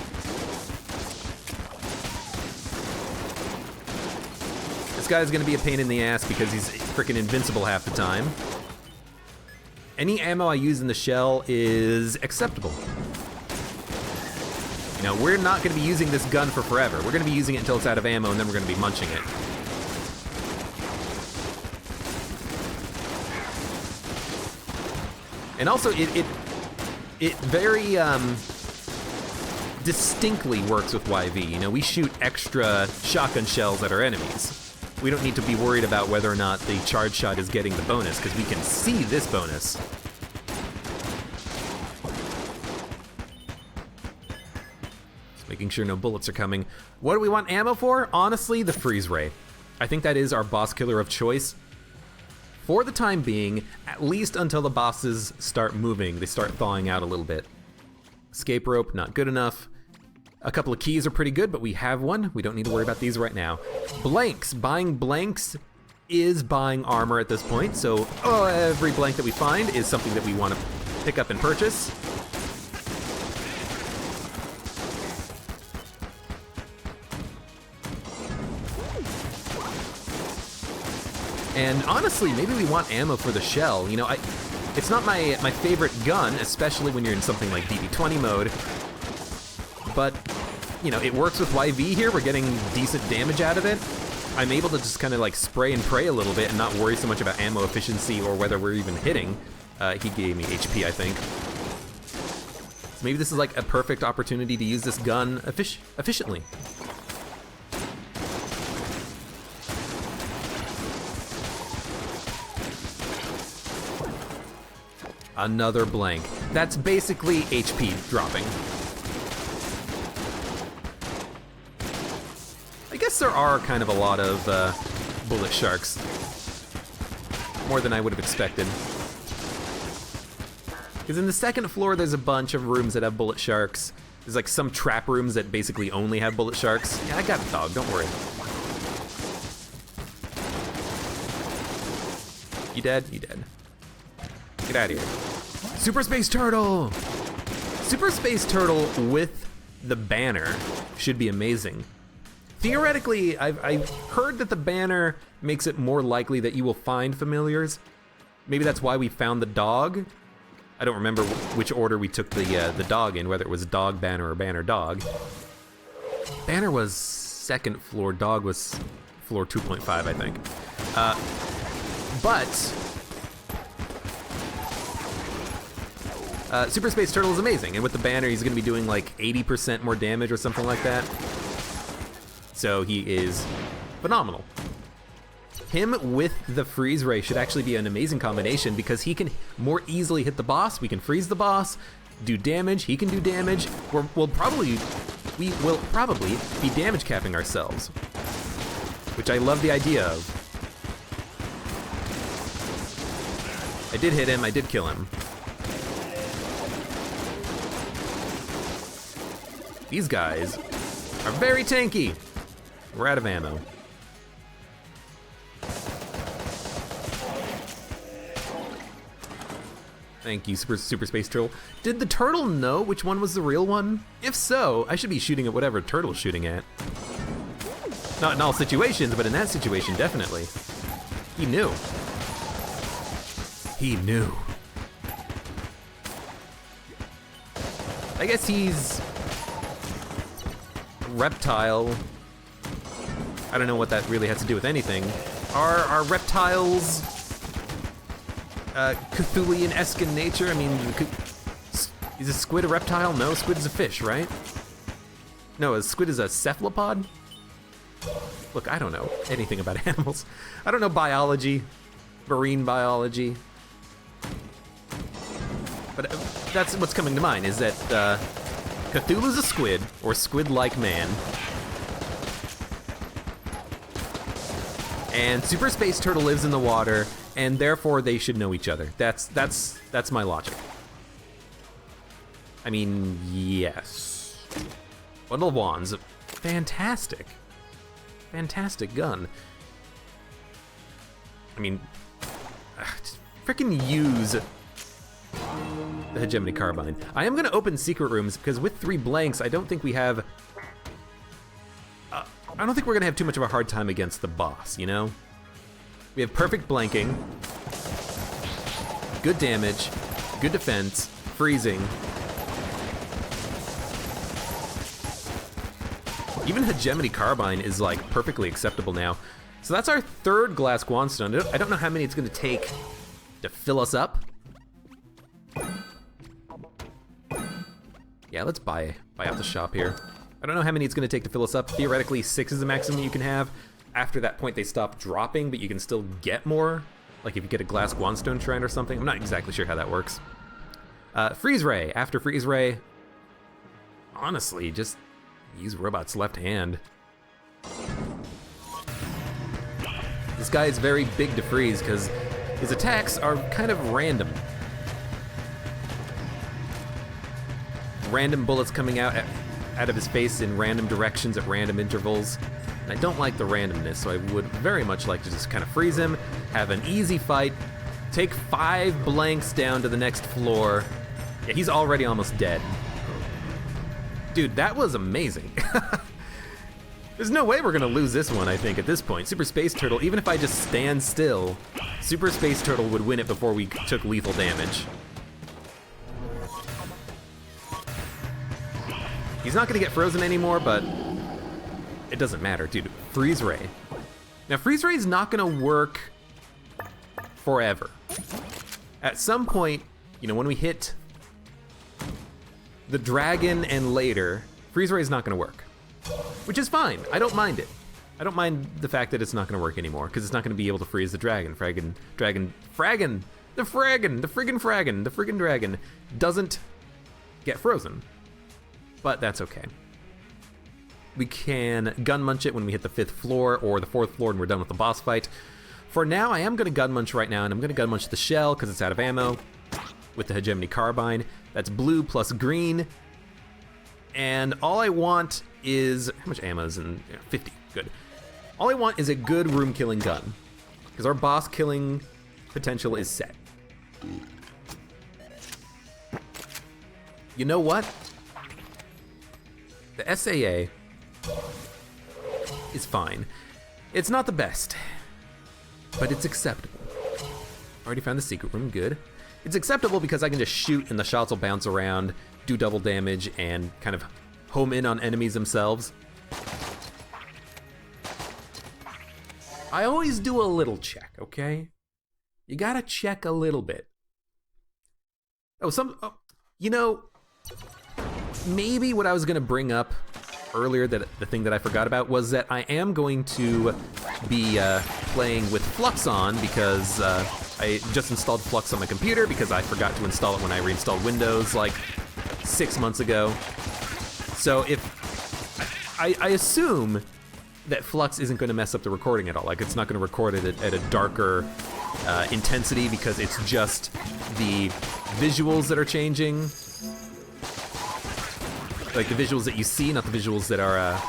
This guy's gonna be a pain in the ass because he's freaking invincible half the time. Any ammo I use in the shell is acceptable. You know, we're not gonna be using this gun for forever. We're gonna be using it until it's out of ammo, and then we're gonna be munching it. And also, it very distinctly works with YV. You know, we shoot extra shotgun shells at our enemies. We don't need to be worried about whether or not the charge shot is getting the bonus, because we can see this bonus. Just making sure no bullets are coming. What do we want ammo for? Honestly, the freeze ray. I think that is our boss killer of choice. For the time being, at least until the bosses start moving, they start thawing out a little bit. Escape rope, not good enough. A couple of keys are pretty good, but we have one. We don't need to worry about these right now. Blanks. Buying blanks is buying armor at this point, so every blank that we find is something that we want to pick up and purchase. And honestly, maybe we want ammo for the shell. You know, it's not my favorite gun, especially when you're in something like DB20 mode. But, you know, it works with YV here. We're getting decent damage out of it. I'm able to just kind of like spray and pray a little bit and not worry so much about ammo efficiency or whether we're even hitting. He gave me HP, I think. So maybe this is like a perfect opportunity to use this gun efficiently. Another blank. That's basically HP dropping. I guess there are kind of a lot of bullet sharks. More than I would have expected. Because in the second floor, there's a bunch of rooms that have bullet sharks. There's like some trap rooms that basically only have bullet sharks. Yeah, I got a dog, don't worry. You dead? You dead. Get out of here. Super Space Turtle! Super Space Turtle with the banner should be amazing. Theoretically, I've heard that the banner makes it more likely that you will find familiars. Maybe that's why we found the dog. I don't remember which order we took the dog in, whether it was dog banner or banner dog. Banner was second floor, dog was floor 2.5, I think. Super Space Turtle is amazing, and with the banner, he's gonna be doing like 80% more damage or something like that. So he is phenomenal. Him with the freeze ray should actually be an amazing combination because he can more easily hit the boss. We can freeze the boss, do damage, he can do damage. We will probably be damage capping ourselves, which I love the idea of. I did hit him, I did kill him. These guys are very tanky. We're out of ammo. Thank you, Super Space Turtle. Did the turtle know which one was the real one? If so, I should be shooting at whatever turtle's shooting at. Not in all situations, but in that situation, definitely. He knew. He knew. I guess he's a reptile. I don't know what that really has to do with anything. Are reptiles Cthulhian-esque in nature? I mean, is a squid a reptile? No, squid is a fish, right? No, a squid is a cephalopod? Look, I don't know anything about animals. I don't know biology, marine biology. But that's what's coming to mind, is that Cthulhu's a squid, or squid-like man. And Super Space Turtle lives in the water, and therefore they should know each other. That's my logic. I mean, yes. Bundle of Wands, fantastic. Fantastic gun. I mean, freaking use the hegemony carbine. I am gonna open secret rooms because with 3 blanks, I don't think we have. I don't think we're gonna have too much of a hard time against the boss, you know? We have perfect blanking, good damage, good defense, freezing. Even hegemony carbine is like perfectly acceptable now. So that's our 3rd glass guanstone. I don't know how many it's gonna take to fill us up. Yeah, let's buy out the shop here. I don't know how many it's gonna take to fill us up. Theoretically, 6 is the maximum you can have. After that point, they stop dropping, but you can still get more. Like if you get a glass guanstone shrine or something. I'm not exactly sure how that works. Freeze ray. After freeze ray, honestly, just use robot's left hand. This guy is very big to freeze because his attacks are kind of random. Random bullets coming out of his face in random directions at random intervals. And I don't like the randomness, so I would very much like to just kind of freeze him, have an easy fight, take 5 blanks down to the next floor. Yeah, he's already almost dead. Dude, that was amazing. There's no way we're gonna lose this one, I think, at this point. Super Space Turtle, even if I just stand still, Super Space Turtle would win it before we took lethal damage. He's not gonna get frozen anymore, but it doesn't matter, dude. Freeze Ray. Now, Freeze Ray is not gonna work forever. At some point, you know, when we hit the dragon and later, Freeze Ray is not gonna work. Which is fine, I don't mind it. I don't mind the fact that it's not gonna work anymore, because it's not gonna be able to freeze the dragon. The friggin' dragon doesn't get frozen. But that's okay. We can gun munch it when we hit the 5th floor or the 4th floor and we're done with the boss fight. For now, I am gonna gun munch right now, and I'm gonna gun munch the shell because it's out of ammo with the hegemony carbine. That's blue plus green. And all I want is, how much ammo is in? 50, good. All I want is a good room killing gun, because our boss killing potential is set. You know what? The SAA is fine. It's not the best, but it's acceptable. Already found the secret room, good. It's acceptable because I can just shoot and the shots will bounce around, do double damage, and kind of home in on enemies themselves. I always do a little check, okay? You gotta check a little bit. You know, maybe what I was gonna bring up earlier, that the thing that I forgot about was that I am going to be playing with Flux on, because I just installed Flux on my computer because I forgot to install it when I reinstalled Windows like 6 months ago. So if I assume that Flux isn't going to mess up the recording at all. Like, it's not going to record it at a darker intensity, because it's just the visuals that are changing. Like the visuals that you see, not the visuals that are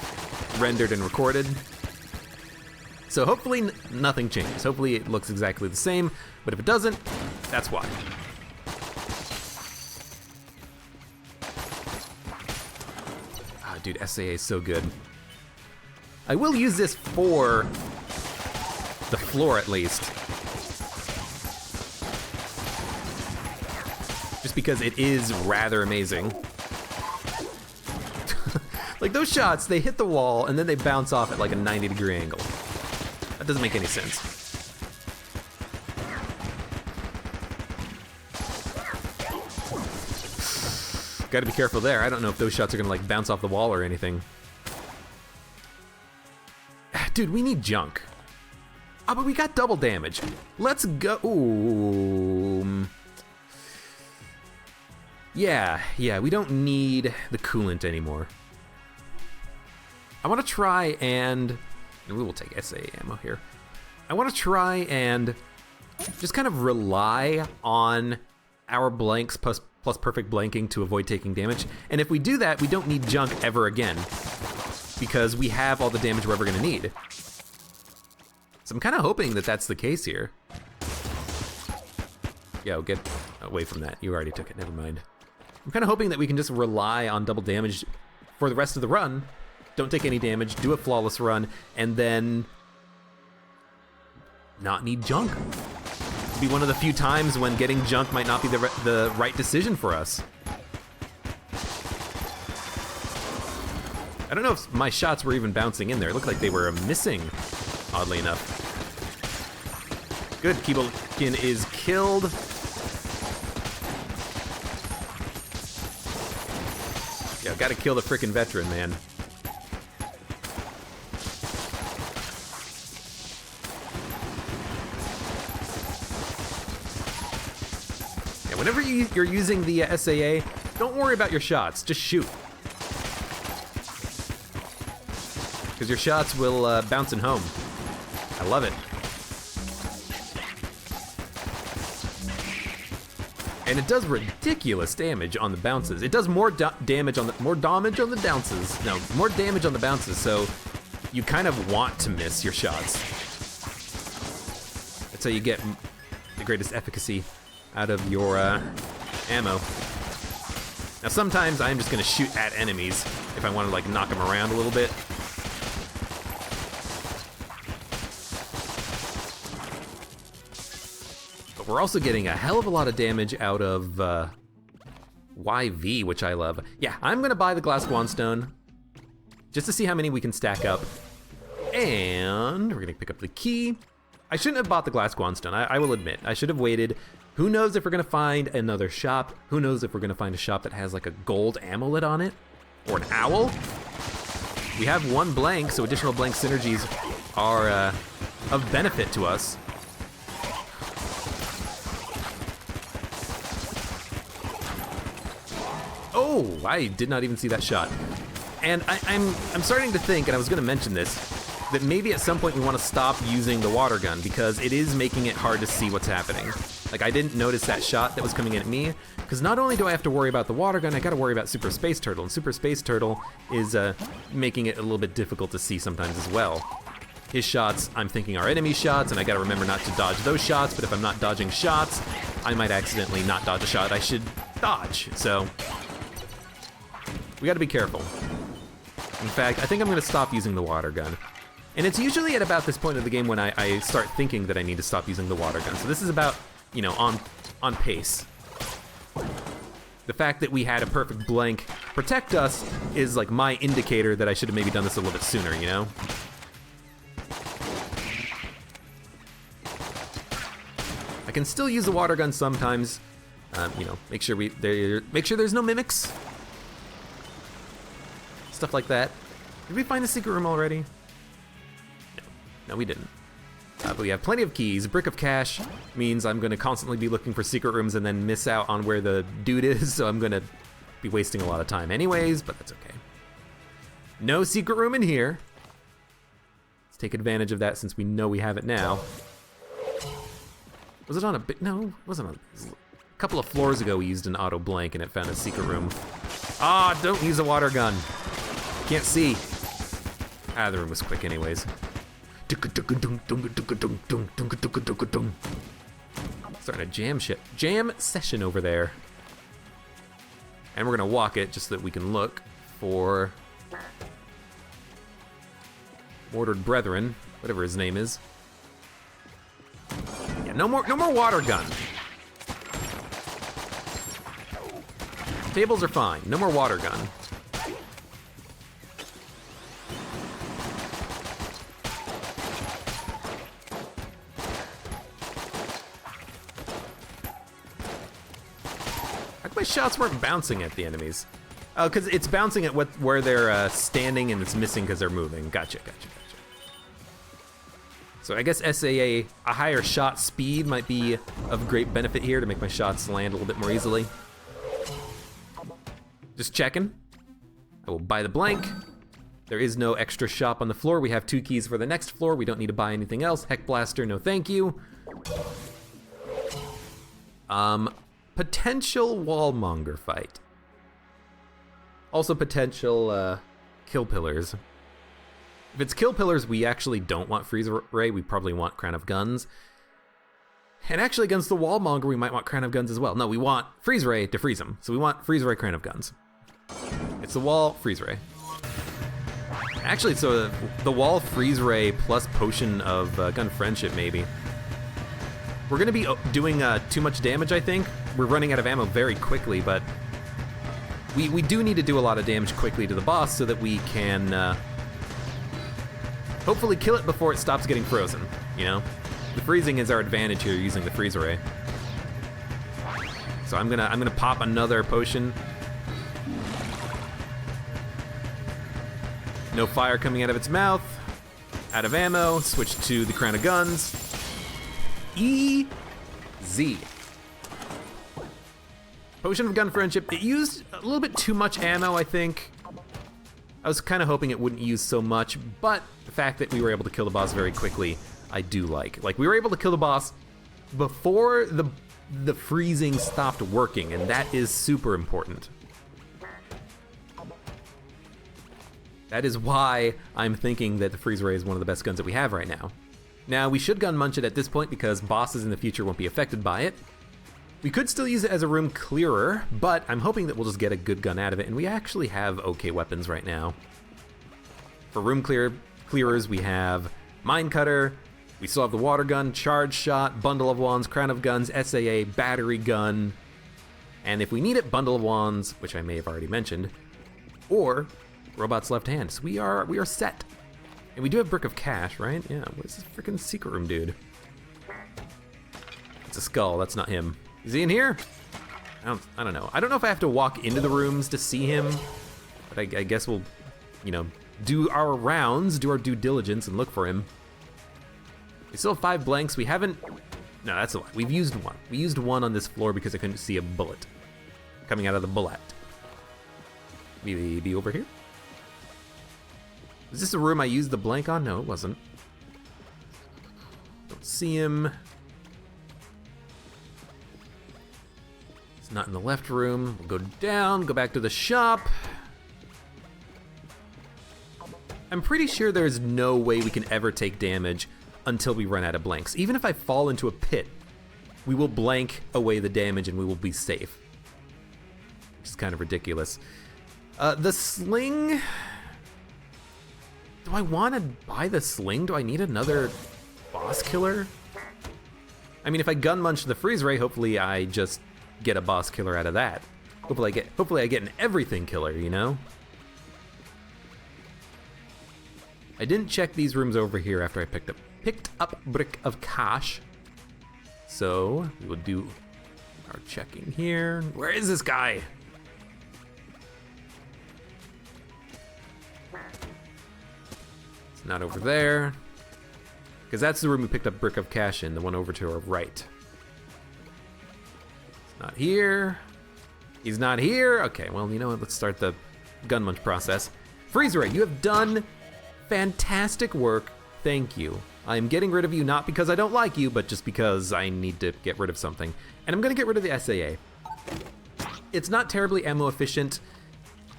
rendered and recorded. So hopefully nothing changes. Hopefully it looks exactly the same, but if it doesn't, that's why. Ah, dude, SAA is so good. I will use this for the floor at least. Just because it is rather amazing. Like, those shots, they hit the wall and then they bounce off at like a 90-degree angle. That doesn't make any sense. Gotta be careful there. I don't know if those shots are gonna like bounce off the wall or anything. Dude, we need junk. Ah, but we got double damage. Let's go. Ooh. Yeah, we don't need the coolant anymore. I want to try and we will take SA ammo here. I want to try and just kind of rely on our blanks plus perfect blanking to avoid taking damage. And if we do that, we don't need junk ever again, because we have all the damage we're ever going to need. So I'm kind of hoping that that's the case here. Yo, get away from that. You already took it, never mind. I'm kind of hoping that we can just rely on double damage for the rest of the run. Don't take any damage, do a flawless run, and then not need junk. Be one of the few times when getting junk might not be the right decision for us. I don't know if my shots were even bouncing in there. It looked like they were missing, oddly enough. Good, Kibokin is killed. Yeah, gotta kill the frickin' veteran, man. Yeah, whenever you're using the SAA, don't worry about your shots, just shoot. Because your shots will bounce and home. I love it. And it does ridiculous damage on the bounces. It does more damage on the bounces. No, more damage on the bounces. So you kind of want to miss your shots. That's how you get the greatest efficacy out of your ammo. Now sometimes I'm just gonna shoot at enemies if I want to like knock them around a little bit. But we're also getting a hell of a lot of damage out of YV, which I love. Yeah, I'm gonna buy the glass Guanstone just to see how many we can stack up. And we're gonna pick up the key. I shouldn't have bought the glass Guanstone, I will admit. I should have waited. Who knows if we're gonna find another shop? Who knows if we're gonna find a shop that has like a gold amulet on it? Or an owl? We have one blank, so additional blank synergies are of benefit to us. Oh, I did not even see that shot. And I'm starting to think, and I was gonna mention this, that maybe at some point we want to stop using the water gun, because it is making it hard to see what's happening. Like, I didn't notice that shot that was coming in at me, because not only do I have to worry about the water gun, I gotta worry about Super Space Turtle, and Super Space Turtle is making it a little bit difficult to see sometimes as well. His shots, I'm thinking, are enemy shots, and I gotta remember not to dodge those shots, but if I'm not dodging shots, I might accidentally not dodge a shot I should dodge, so we gotta be careful. In fact, I think I'm gonna stop using the water gun. And it's usually at about this point of the game when I start thinking that I need to stop using the water gun. So this is about, you know, on pace. The fact that we had a perfect blank protect us is like my indicator that I should have maybe done this a little bit sooner, you know? I can still use the water gun sometimes. You know, make sure there's no mimics. Stuff like that. Did we find the secret room already? No, no we didn't. But we have plenty of keys. Brick of cash means I'm gonna constantly be looking for secret rooms and then miss out on where the dude is, so I'm gonna be wasting a lot of time anyways, but that's okay. No secret room in here. Let's take advantage of that since we know we have it now. Was it on a bit? No, it wasn't on. A couple of floors ago we used an auto blank and it found a secret room. Ah, don't use a water gun. Can't see. Ah, the room was quick anyways. Starting a jam session over there. And we're gonna walk it just so that we can look for Ordered Brethren, whatever his name is. Yeah, no more water gun. Tables are fine, no more water gun. My shots weren't bouncing at the enemies. Oh, because it's bouncing at where they're standing and it's missing because they're moving. Gotcha. So I guess SAA, a higher shot speed might be of great benefit here to make my shots land a little bit more easily. Just checking. I will buy the blank. There is no extra shop on the floor. We have 2 keys for the next floor. We don't need to buy anything else. Heck Blaster, no thank you. Potential wallmonger fight. Also potential kill pillars. If it's kill pillars, we actually don't want freeze ray. We probably want Crown of Guns. And actually against the wallmonger, we might want Crown of Guns as well. No, we want freeze ray to freeze him. So we want freeze ray, Crown of Guns. It's the wall, freeze ray. Actually, so the wall, freeze ray plus potion of gun friendship maybe. We're gonna be doing too much damage, I think. We're running out of ammo very quickly, but we do need to do a lot of damage quickly to the boss so that we can hopefully kill it before it stops getting frozen, you know? The freezing is our advantage here using the freeze ray. So I'm gonna pop another potion. No fire coming out of its mouth. Out of ammo, switch to the Crown of Guns. Easy. Potion of Gun Friendship, it used a little bit too much ammo, I think. I was kind of hoping it wouldn't use so much, but the fact that we were able to kill the boss very quickly, I do like. Like, we were able to kill the boss before the freezing stopped working, and that is super important. That is why I'm thinking that the freeze ray is one of the best guns that we have right now. Now, we should gun munch it at this point because bosses in the future won't be affected by it. We could still use it as a room clearer, but I'm hoping that we'll just get a good gun out of it, and we actually have okay weapons right now. For room clearers, we have Mine Cutter, we still have the Water Gun, Charge Shot, Bundle of Wands, Crown of Guns, SAA, Battery Gun, and if we need it, Bundle of Wands, which I may have already mentioned, or Robot's Left Hand. So we are set. And we do have Brick of Cash, right? Yeah, what is this freaking secret room, dude? It's a skull, that's not him. Is he in here? I don't know. I don't know if I have to walk into the rooms to see him, but I guess we'll, you know, do our rounds, do our due diligence and look for him. We still have 5 blanks. We haven't, no, that's a lie. We've used 1. We used 1 on this floor because I couldn't see a bullet coming out of the bullet. Maybe over here? Is this a room I used the blank on? No, it wasn't. Don't see him. It's not in the left room. We'll go down, go back to the shop. I'm pretty sure there's no way we can ever take damage until we run out of blanks. Even if I fall into a pit, we will blank away the damage and we will be safe. Which is kind of ridiculous. The sling... Do I want to buy the sling? Do I need another boss killer? I mean, if I gun munch the freeze ray, hopefully I just get a boss killer out of that. Hopefully I get an everything killer, you know? I didn't check these rooms over here after I picked up Brick of Cash. So we will do our checking here. Where is this guy? It's not over there. Because that's the room we picked up Brick of Cash in, the one over to our right. It's not here. He's not here. Okay, well, you know what? Let's start the gun munch process. Freeze Ray, you have done fantastic work. Thank you. I am getting rid of you not because I don't like you, but just because I need to get rid of something. And I'm gonna get rid of the SAA. It's not terribly ammo efficient.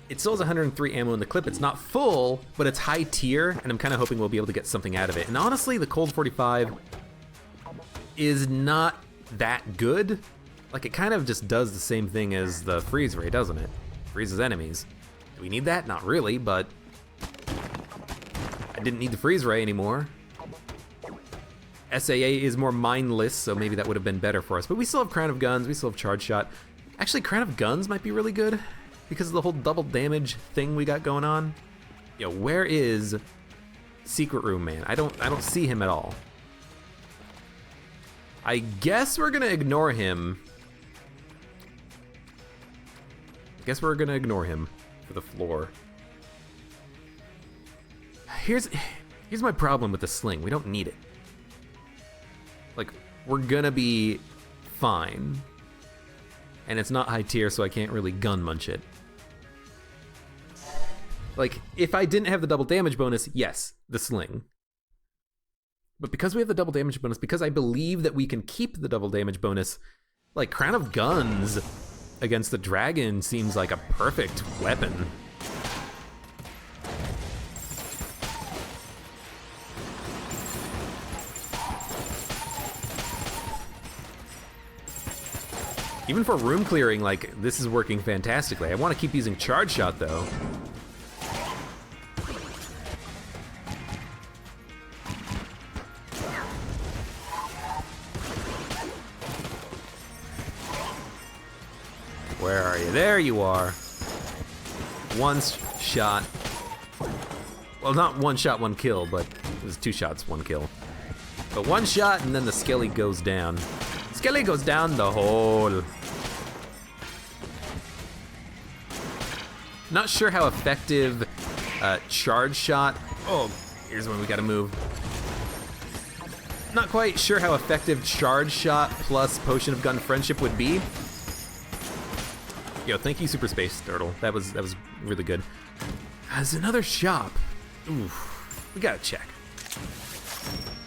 It still has 103 ammo in the clip. It's not full, but it's high tier, and I'm kind of hoping we'll be able to get something out of it. And honestly, the Cold 45 is not that good. Like, it kind of just does the same thing as the Freeze Ray, doesn't it? Freezes enemies. Do we need that? Not really, but I didn't need the Freeze Ray anymore. SAA is more mindless, so maybe that would have been better for us. But we still have Crown of Guns, we still have Charge Shot. Actually, Crown of Guns might be really good because of the whole double damage thing we got going on. Yo, where is Secret Room Man? I don't see him at all. I guess we're gonna ignore him. For the floor. Here's my problem with the sling. We don't need it. Like, we're gonna be fine. And it's not high tier, so I can't really gun munch it. Like, if I didn't have the double damage bonus, yes, the sling. But because we have the double damage bonus, because I believe that we can keep the double damage bonus, like, Crown of Guns against the dragon seems like a perfect weapon. Even for room clearing, like, this is working fantastically. I want to keep using Charge Shot, though. Where are you? There you are. One shot. Well, not one shot, one kill, but it was 2 shots, 1 kill. But 1 shot, and then the Skelly goes down. Skelly goes down the hole. Not sure how effective Charge Shot. Oh, here's when we gotta move. Not quite sure how effective Charge Shot plus Potion of Gun Friendship would be. Yo, thank you, Super Space Turtle. That was really good. There's another shop. Oof, we gotta check.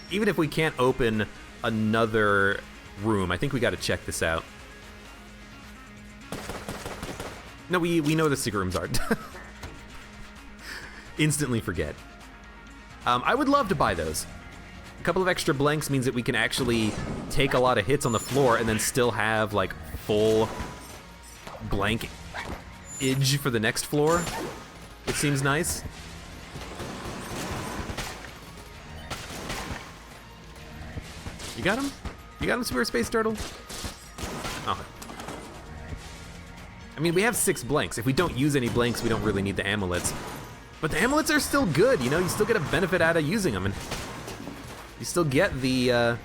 Even if we can't open another room, I think we gotta check this out. No, we know the secret rooms aren't. Instantly forget. I would love to buy those. A couple of extra blanks means that we can actually take a lot of hits on the floor and then still have, like, full blank edge for the next floor. It seems nice. You got him? You got him, Super Space Turtle? Oh. I mean, we have 6 blanks. If we don't use any blanks, we don't really need the amulets. But the amulets are still good, you know? You still get a benefit out of using them, and you still get the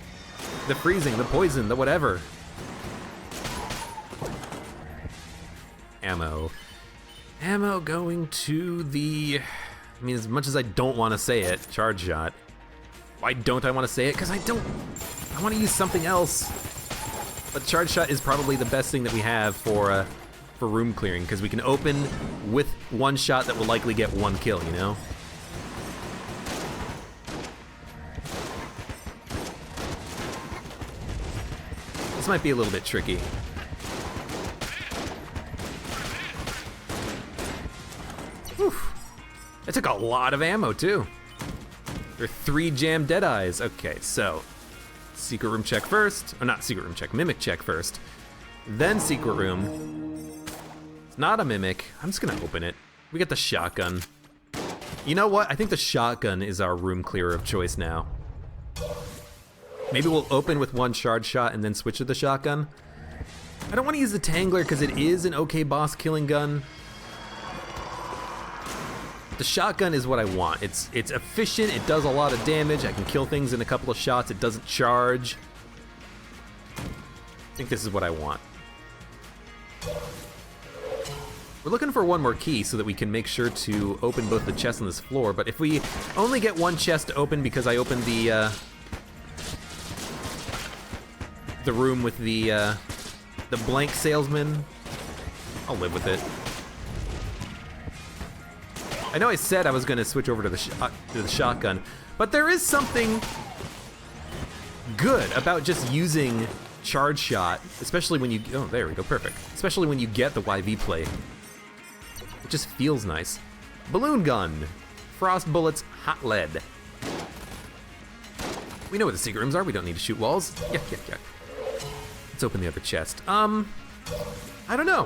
freezing, the poison, the whatever. Ammo. Ammo going to the... I mean, as much as I don't want to say it, Charge Shot. Why don't I want to say it? Because I want to use something else. But Charge Shot is probably the best thing that we have for room clearing, because we can open with 1 shot that will likely get 1 kill, you know? This might be a little bit tricky. Whew. That took a lot of ammo, too. There are 3 jammed Deadeyes. Okay, so secret room check first. Or not secret room check, mimic check first. Then secret room. It's not a mimic. I'm just gonna open it. We got the shotgun. You know what? I think the shotgun is our room clearer of choice now. Maybe we'll open with 1 Charge Shot and then switch to the shotgun. I don't want to use the Tangler because it is an okay boss killing gun. The shotgun is what I want. It's efficient, it does a lot of damage, I can kill things in a couple of shots, it doesn't charge. I think this is what I want. We're looking for one more key so that we can make sure to open both the chests on this floor, but if we only get one chest to open because I opened the room with the blank salesman, I'll live with it. I know I said I was gonna switch over to the shotgun, but there is something good about just using charge shot, especially when you, oh, there we go, perfect. Especially when you get the YV plate. It just feels nice. Balloon gun, frost bullets, hot lead. We know what the secret rooms are, we don't need to shoot walls. Yeah. Let's open the other chest. I don't know.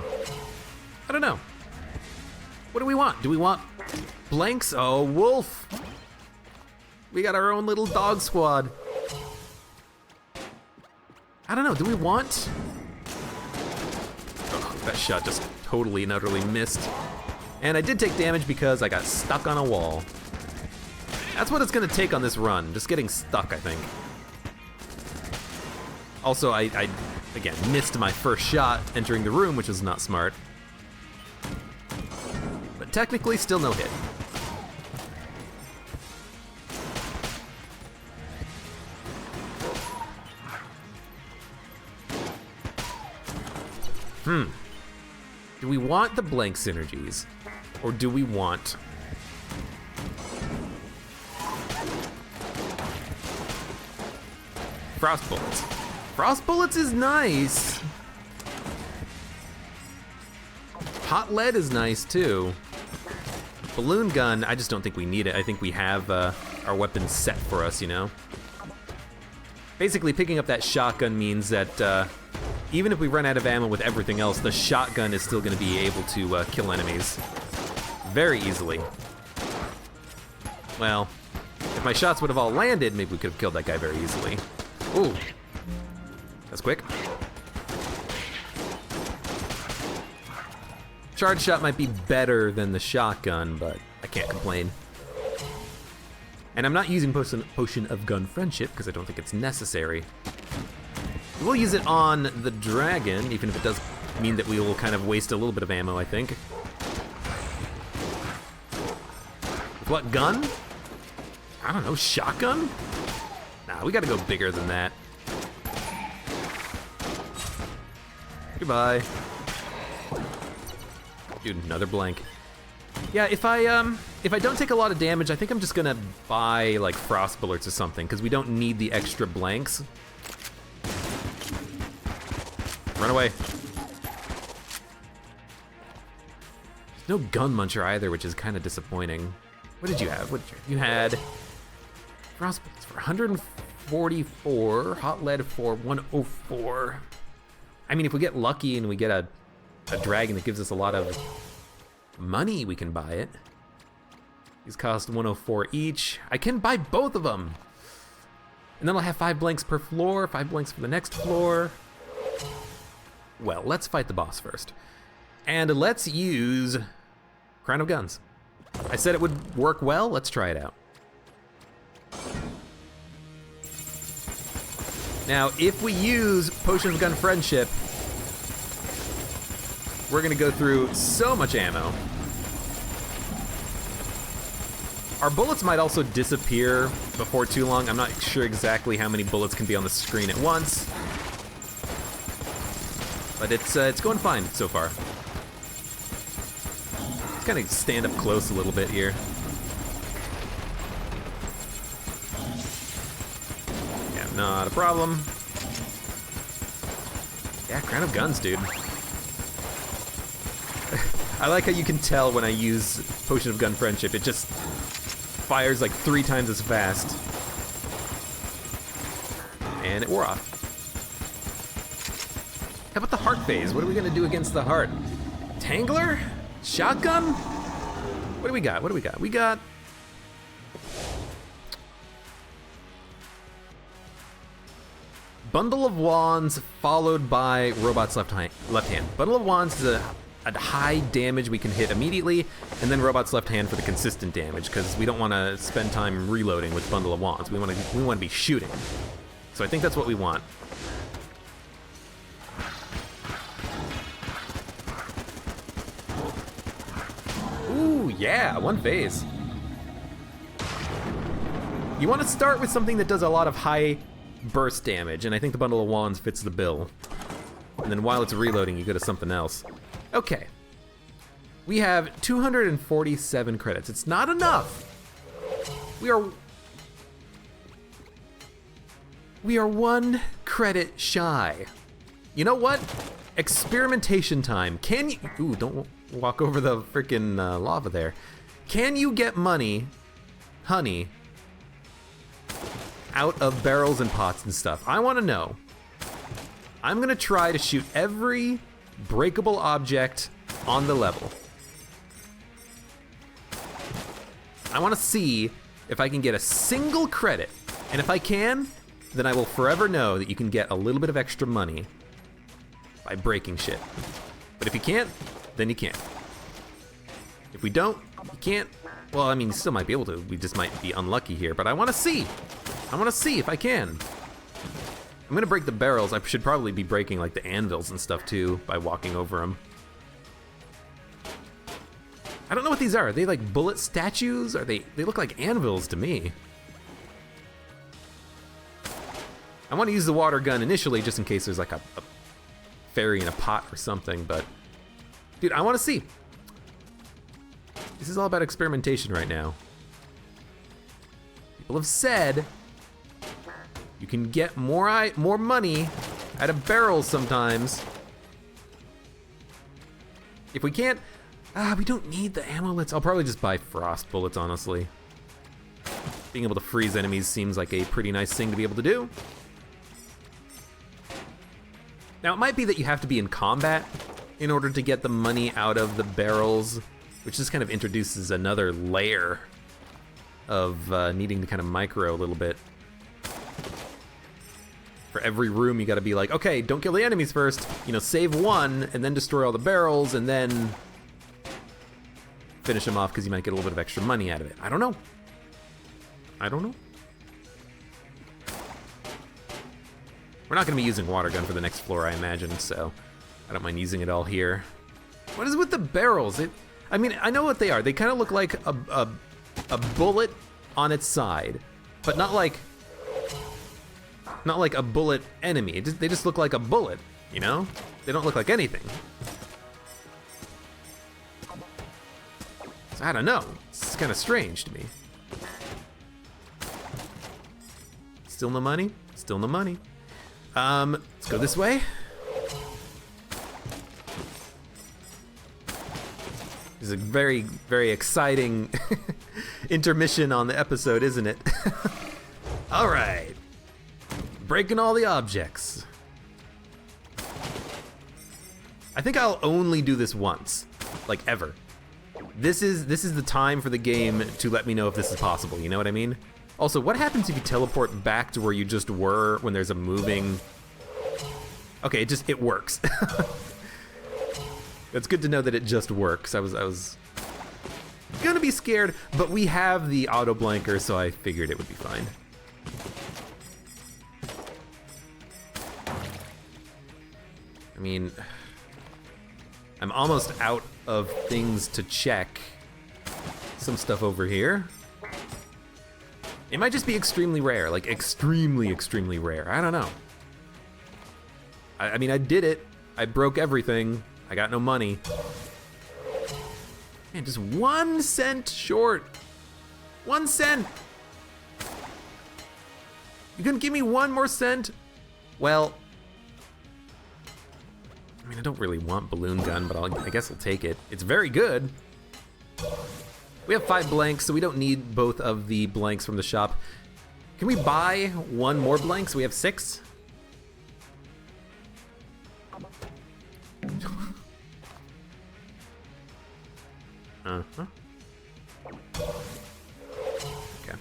What do we want? Do we want blanks? Oh, wolf. We got our own little dog squad. I don't know, do we want? Oh, that shot just totally and utterly missed. And I did take damage because I got stuck on a wall. That's what it's gonna take on this run, just getting stuck, I think. Also, I again, missed my first shot entering the room, which was not smart. But technically, still no hit. Do we want the blank synergies? Or do we want... frost bullets? Frost bullets is nice. Hot lead is nice too. Balloon gun, I just don't think we need it. I think we have our weapons set for us, you know? Basically, picking up that shotgun means that even if we run out of ammo with everything else, the shotgun is still gonna be able to kill enemies very easily. Well, if my shots would have all landed, maybe we could have killed that guy very easily. Ooh, that's quick. Charge shot might be better than the shotgun, but I can't complain. And I'm not using Potion of Gun Friendship because I don't think it's necessary. We'll use it on the dragon, even if it does mean that we will kind of waste a little bit of ammo, I think. With what gun? I don't know, shotgun? Nah, we gotta go bigger than that. Goodbye. Dude, another blank. Yeah, if I don't take a lot of damage, I think I'm just gonna buy like frost bullets or something, because we don't need the extra blanks. Run away. There's no gun muncher either, which is kind of disappointing. What did you have? What did you have? You had frost bullets for 144, hot lead for 104. I mean, if we get lucky and we get a dragon that gives us a lot of money, we can buy it. These cost 104 each. I can buy both of them. And then I'll have 5 blanks per floor, 5 blanks for the next floor. Well, let's fight the boss first. And let's use Crown of Guns. I said it would work well, let's try it out. Now, if we use Potion of Gun Friendship, we're gonna go through so much ammo. Our bullets might also disappear before too long. I'm not sure exactly how many bullets can be on the screen at once. But it's going fine so far. Let's kind of stand up close a little bit here. Yeah, not a problem. Yeah, Crown of Guns, dude. I like how you can tell when I use Potion of Gun Friendship. It just fires like 3 times as fast. And it wore off. How about the heart phase? What are we gonna do against the heart? Tangler? Shotgun? What do we got? What do we got? We got... Bundle of Wands followed by Robot's left hand. Bundle of Wands is a high damage we can hit immediately, and then Robot's left hand for the consistent damage, because we don't want to spend time reloading with Bundle of Wands. We want to be shooting. So I think that's what we want. Yeah, one phase. You want to start with something that does a lot of high burst damage, and I think the bundle of wands fits the bill. And then while it's reloading, you go to something else. Okay. We have 247 credits. It's not enough. We are 1 credit shy. You know what? Experimentation time. Can you... Ooh, don't walk over the freaking lava there. Can you get honey, out of barrels and pots and stuff? I want to know. I'm gonna try to shoot every breakable object on the level. I want to see if I can get a single credit, and if I can, then I will forever know that you can get a little bit of extra money by breaking shit. But if you can't, then you can't. If we don't, you can't. Well, I mean, you still might be able to. We just might be unlucky here, but I want to see. I want to see if I can. I'm gonna break the barrels. I should probably be breaking like the anvils and stuff too by walking over them. I don't know what these are. Are they like bullet statues? Are they look like anvils to me. I want to use the water gun initially just in case there's like a fairy in a pot or something, but dude, I want to see. This is all about experimentation right now. People have said you can get more money out of barrels sometimes. If we can't, we don't need the amulets. I'll probably just buy frost bullets, honestly. Being able to freeze enemies seems like a pretty nice thing to be able to do. Now, it might be that you have to be in combat in order to get the money out of the barrels, which just kind of introduces another layer of needing to kind of micro a little bit. For every room, you gotta be like, okay, don't kill the enemies first, you know, save one, and then destroy all the barrels, and then finish them off because you might get a little bit of extra money out of it. I don't know. I don't know. We're not gonna be using water gun for the next floor, I imagine, so I don't mind using it all here. What is with the barrels? I mean, I know what they are. They kind of look like a bullet on its side, but not like a bullet enemy. They just look like a bullet, you know? They don't look like anything. So I don't know. It's kind of strange to me. Still no money? Still no money. Let's go this way. This is a very, very exciting intermission on the episode, isn't it? All right. Breaking all the objects. I think I'll only do this once, like ever. This is the time for the game to let me know if this is possible, you know what I mean? Also, what happens if you teleport back to where you just were when there's a moving... Okay, it works. It's good to know that it just works. I was gonna be scared, but we have the auto blanker, so I figured it would be fine. I mean, I'm almost out of things to check. Some stuff over here. It might just be extremely rare, like extremely, extremely rare. I don't know. I mean, I did it. I broke everything. I got no money. Man, just 1 cent short. 1 cent. You gonna give me 1 more cent? Well, I mean, I don't really want balloon gun, but I guess I'll take it. It's very good. We have 5 blanks, so we don't need both of the blanks from the shop. Can we buy 1 more blank so we have 6? Uh-huh. Okay.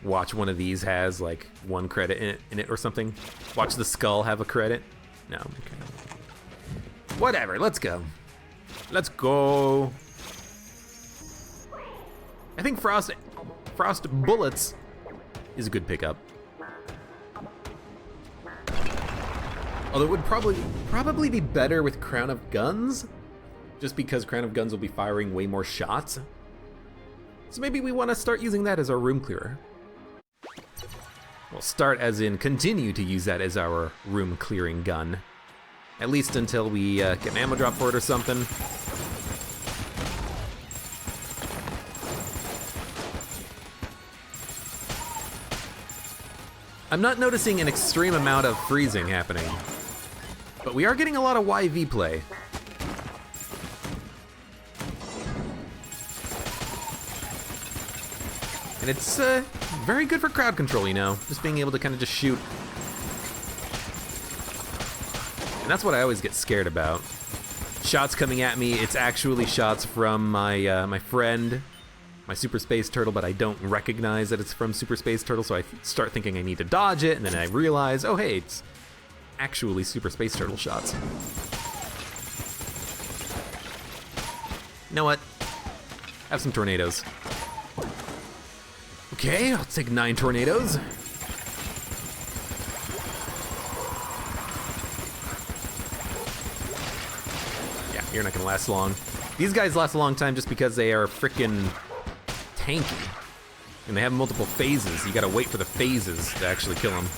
Watch one of these has like 1 credit in it or something. Watch the skull have a credit. No, okay. Whatever, let's go. Let's go. I think frost bullets is a good pickup. Although it would probably be better with Crown of Guns. just because Crown of Guns will be firing way more shots. So maybe we want to start using that as our room clearer. We'll start as in continue to use that as our room clearing gun. At least until we get an ammo drop for it or something. I'm not noticing an extreme amount of freezing happening, but we are getting a lot of YV play. And it's very good for crowd control, you know, just being able to kind of just shoot. And that's what I always get scared about. Shots coming at me, it's actually shots from my my friend, my Super Space Turtle, but I don't recognize that it's from Super Space Turtle, so I start thinking I need to dodge it, and then I realize, oh hey, it's actually Super Space Turtle shots. You know what? Have some tornadoes. Okay, I'll take 9 tornadoes. Yeah, you're not gonna last long. These guys last a long time just because they are frickin' tanky. And they have multiple phases. You gotta wait for the phases to actually kill them.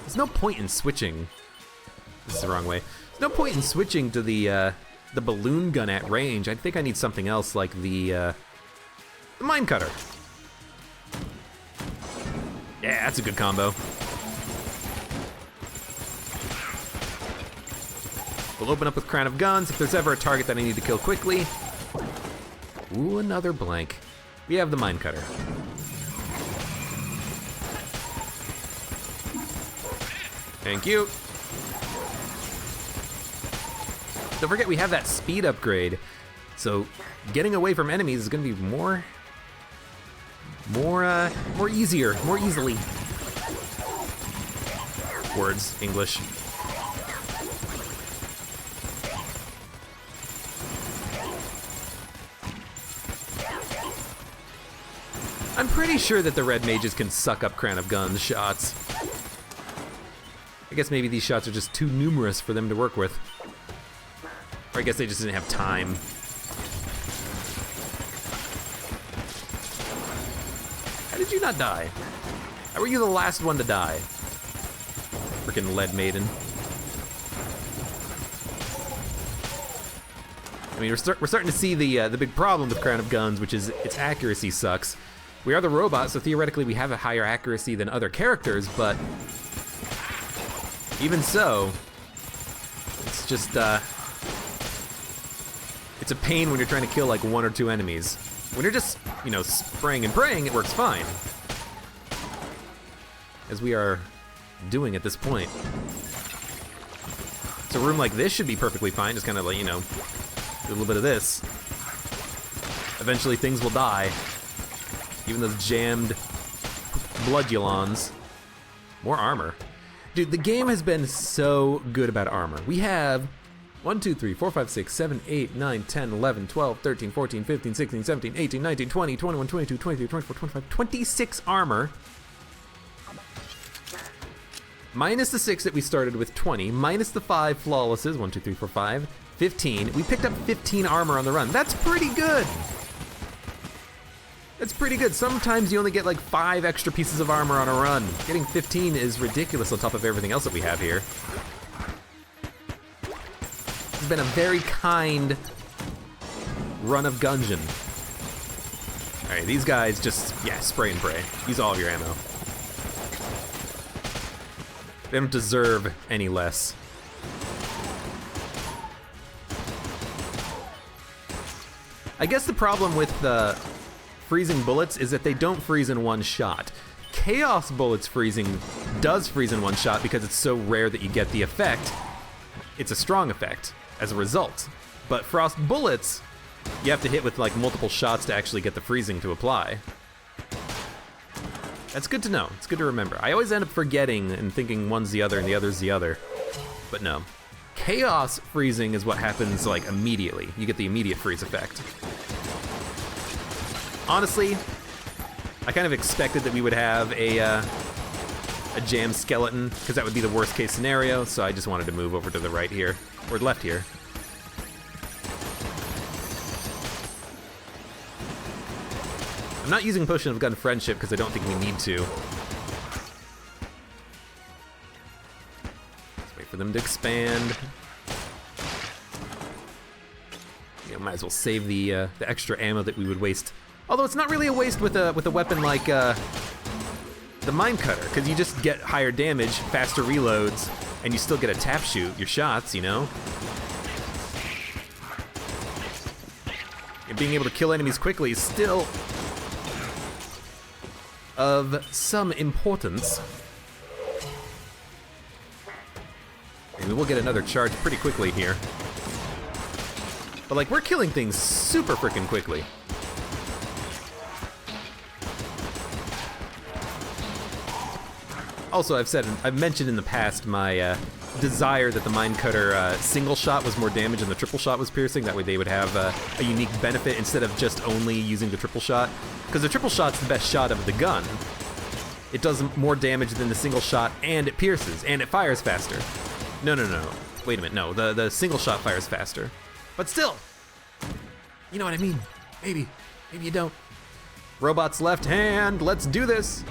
There's no point in switching. This is the wrong way. There's no point in switching to the balloon gun at range. I think I need something else like the mine cutter. Yeah, that's a good combo. We'll open up with Crown of Guns if there's ever a target that I need to kill quickly. Ooh, another blank. We have the mine cutter. Thank you. Don't forget we have that speed upgrade, so getting away from enemies is gonna be more easily. Words, English. I'm pretty sure that the red mages can suck up Crown of Guns shots. I guess maybe these shots are just too numerous for them to work with. Or I guess they just didn't have time. How did you not die? How were you the last one to die? Freaking lead maiden. I mean, we're starting to see the big problem with Crown of Guns, which is its accuracy sucks. We are the robot, so theoretically we have a higher accuracy than other characters, but even so, it's just, it's a pain when you're trying to kill like 1 or 2 enemies. When you're just, you know, spraying and praying, it works fine. As we are doing at this point. So a room like this should be perfectly fine, just kind of like, you know, do a little bit of this. Eventually things will die. Even those jammed bloodulons. More armor. Dude, the game has been so good about armor. We have 1, 2, 3, 4, 5, 6, 7, 8, 9, 10, 11, 12, 13, 14, 15, 16, 17, 18, 19, 20, 21, 22, 23, 24, 25, 26 armor. Minus the 6 that we started with, 20. Minus the 5 flawlesses, 1, 2, 3, 4, 5, 15. We picked up 15 armor on the run. That's pretty good. That's pretty good. Sometimes you only get like 5 extra pieces of armor on a run. Getting 15 is ridiculous on top of everything else that we have here. It's been a very kind run of Gungeon. All right, these guys just, yeah, spray and pray. Use all of your ammo. They don't deserve any less. I guess the problem with the freezing bullets is that they don't freeze in one shot. Chaos bullets freezing does freeze in one shot because it's so rare that you get the effect. It's a strong effect as a result. But frost bullets, you have to hit with like multiple shots to actually get the freezing to apply. That's good to know. It's good to remember. I always end up forgetting and thinking one's the other and the other's the other. But no. Chaos freezing is what happens like immediately. You get the immediate freeze effect. Honestly, I kind of expected that we would have a jam skeleton, because that would be the worst case scenario, so I just wanted to move over to the right here, or left here. I'm not using Potion of Gun Friendship because I don't think we need to. Let's wait for them to expand. You know, might as well save the extra ammo that we would waste. Although it's not really a waste with a weapon like the Mine Cutter, because you just get higher damage, faster reloads, and you still get a tap shoot your shots, you know? And being able to kill enemies quickly is still of some importance. And we will get another charge pretty quickly here. But like, we're killing things super freaking quickly. Also, I've mentioned in the past my desire that the Mine Cutter single shot was more damage and the triple shot was piercing. That way they would have a unique benefit instead of just only using the triple shot. Because the triple shot's the best shot of the gun. It does more damage than the single shot, and it pierces, and it fires faster. No. Wait a minute, no. The single shot fires faster. But still, you know what I mean. Maybe you don't. Robot's left hand, let's do this.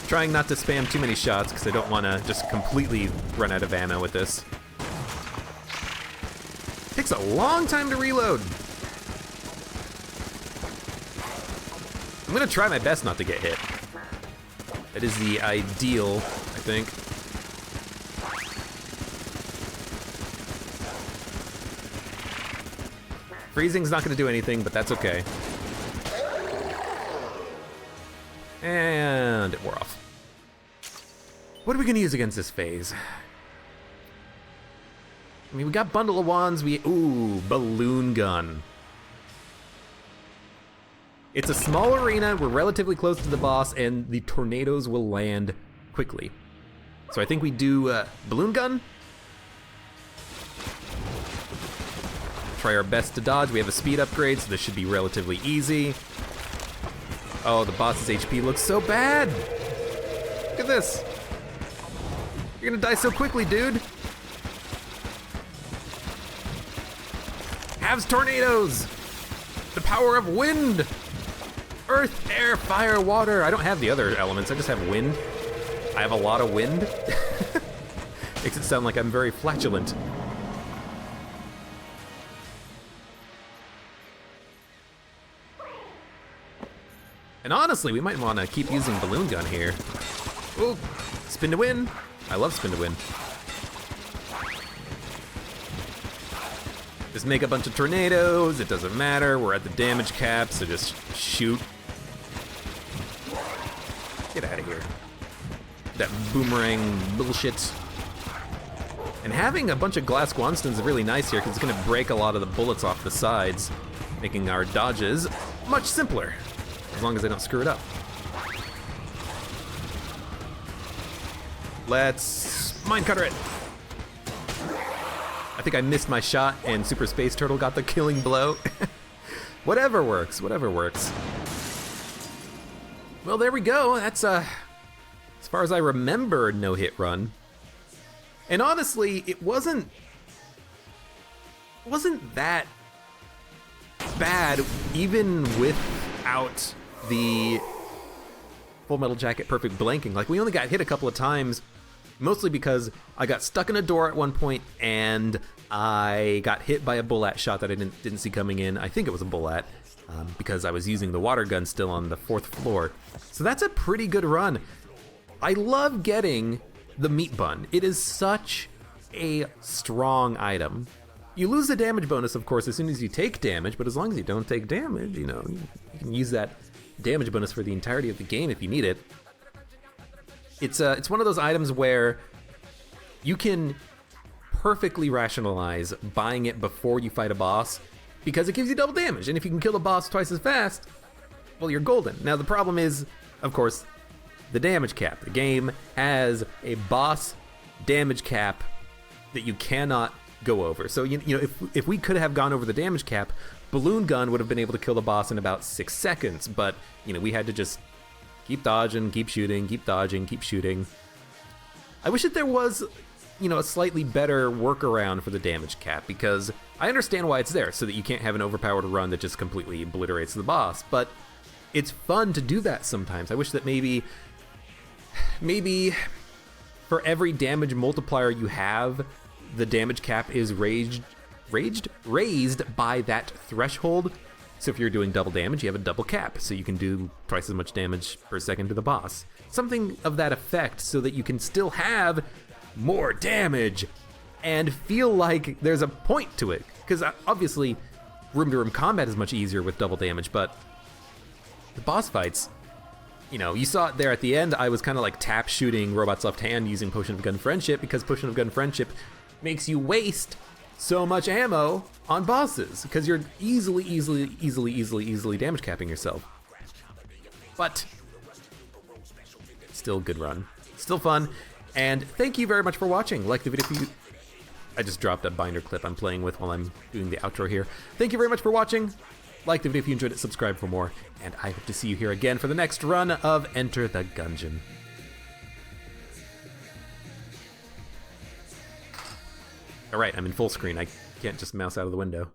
Trying not to spam too many shots because I don't want to just completely run out of ammo with this. Takes a long time to reload. I'm gonna try my best not to get hit. That is the ideal, I think. Freezing's not gonna do anything, but that's okay. And it wore off. What are we gonna use against this phase? I mean, we got Bundle of Wands, ooh, Balloon Gun. It's a small arena, we're relatively close to the boss, and the tornadoes will land quickly. So I think we do Balloon Gun. Try our best to dodge. We have a speed upgrade, so this should be relatively easy. Oh, the boss's HP looks so bad. Look at this. You're gonna die so quickly, dude. Halves tornadoes. The power of wind. Earth, air, fire, water. I don't have the other elements, I just have wind. I have a lot of wind. Makes it sound like I'm very flatulent. And honestly, we might want to keep using Balloon Gun here. Ooh, spin to win. I love spin to win. Just make a bunch of tornadoes, it doesn't matter. We're at the damage cap, so just shoot. Get out of here. That boomerang bullshit. And having a bunch of glass Guanstons is really nice here because it's gonna break a lot of the bullets off the sides, making our dodges much simpler. As long as I don't screw it up. Let's Mine Cutter it. I think I missed my shot and Super Space Turtle got the killing blow. Whatever works, whatever works. Well, there we go. That's as far as I remember, no hit run. And honestly, it wasn't that bad even without the Full Metal Jacket perfect blanking. Like, we only got hit a couple of times, mostly because I got stuck in a door at one point and I got hit by a bullet shot that I didn't see coming in. I think it was a bullet because I was using the water gun still on the 4th floor. So that's a pretty good run. I love getting the meat bun. It is such a strong item. You lose the damage bonus, of course, as soon as you take damage, but as long as you don't take damage, you know, you can use that damage bonus for the entirety of the game if you need it. It's one of those items where you can perfectly rationalize buying it before you fight a boss because it gives you double damage, and if you can kill the boss twice as fast, well, you're golden. Now, the problem is, of course, the damage cap. The game has a boss damage cap that you cannot go over. So, you know, if we could have gone over the damage cap, Balloon Gun would have been able to kill the boss in about 6 seconds, but, you know, we had to just keep dodging, keep shooting, keep dodging, keep shooting. I wish that there was you know, a slightly better workaround for the damage cap, because I understand why it's there, so that you can't have an overpowered run that just completely obliterates the boss, but it's fun to do that sometimes. I wish that maybe for every damage multiplier you have, the damage cap is raised by that threshold. So if you're doing double damage, you have a double cap, so you can do twice as much damage per second to the boss. Something of that effect, so that you can still have more damage and feel like there's a point to it. Because obviously, room-to-room combat is much easier with double damage, but the boss fights, you know, you saw it there at the end. I was kind of like tap shooting Robot's left hand using Potion of Gun Friendship, because Potion of Gun Friendship makes you waste so much ammo on bosses, because you're easily damage capping yourself. But still good run, still fun, and thank you very much for watching. Like the video if you... I just dropped a binder clip I'm playing with while I'm doing the outro here. Thank you very much for watching. Like the video if you enjoyed it, subscribe for more, and I hope to see you here again for the next run of Enter the Gungeon. All right, I'm in full screen. I can't just mouse out of the window.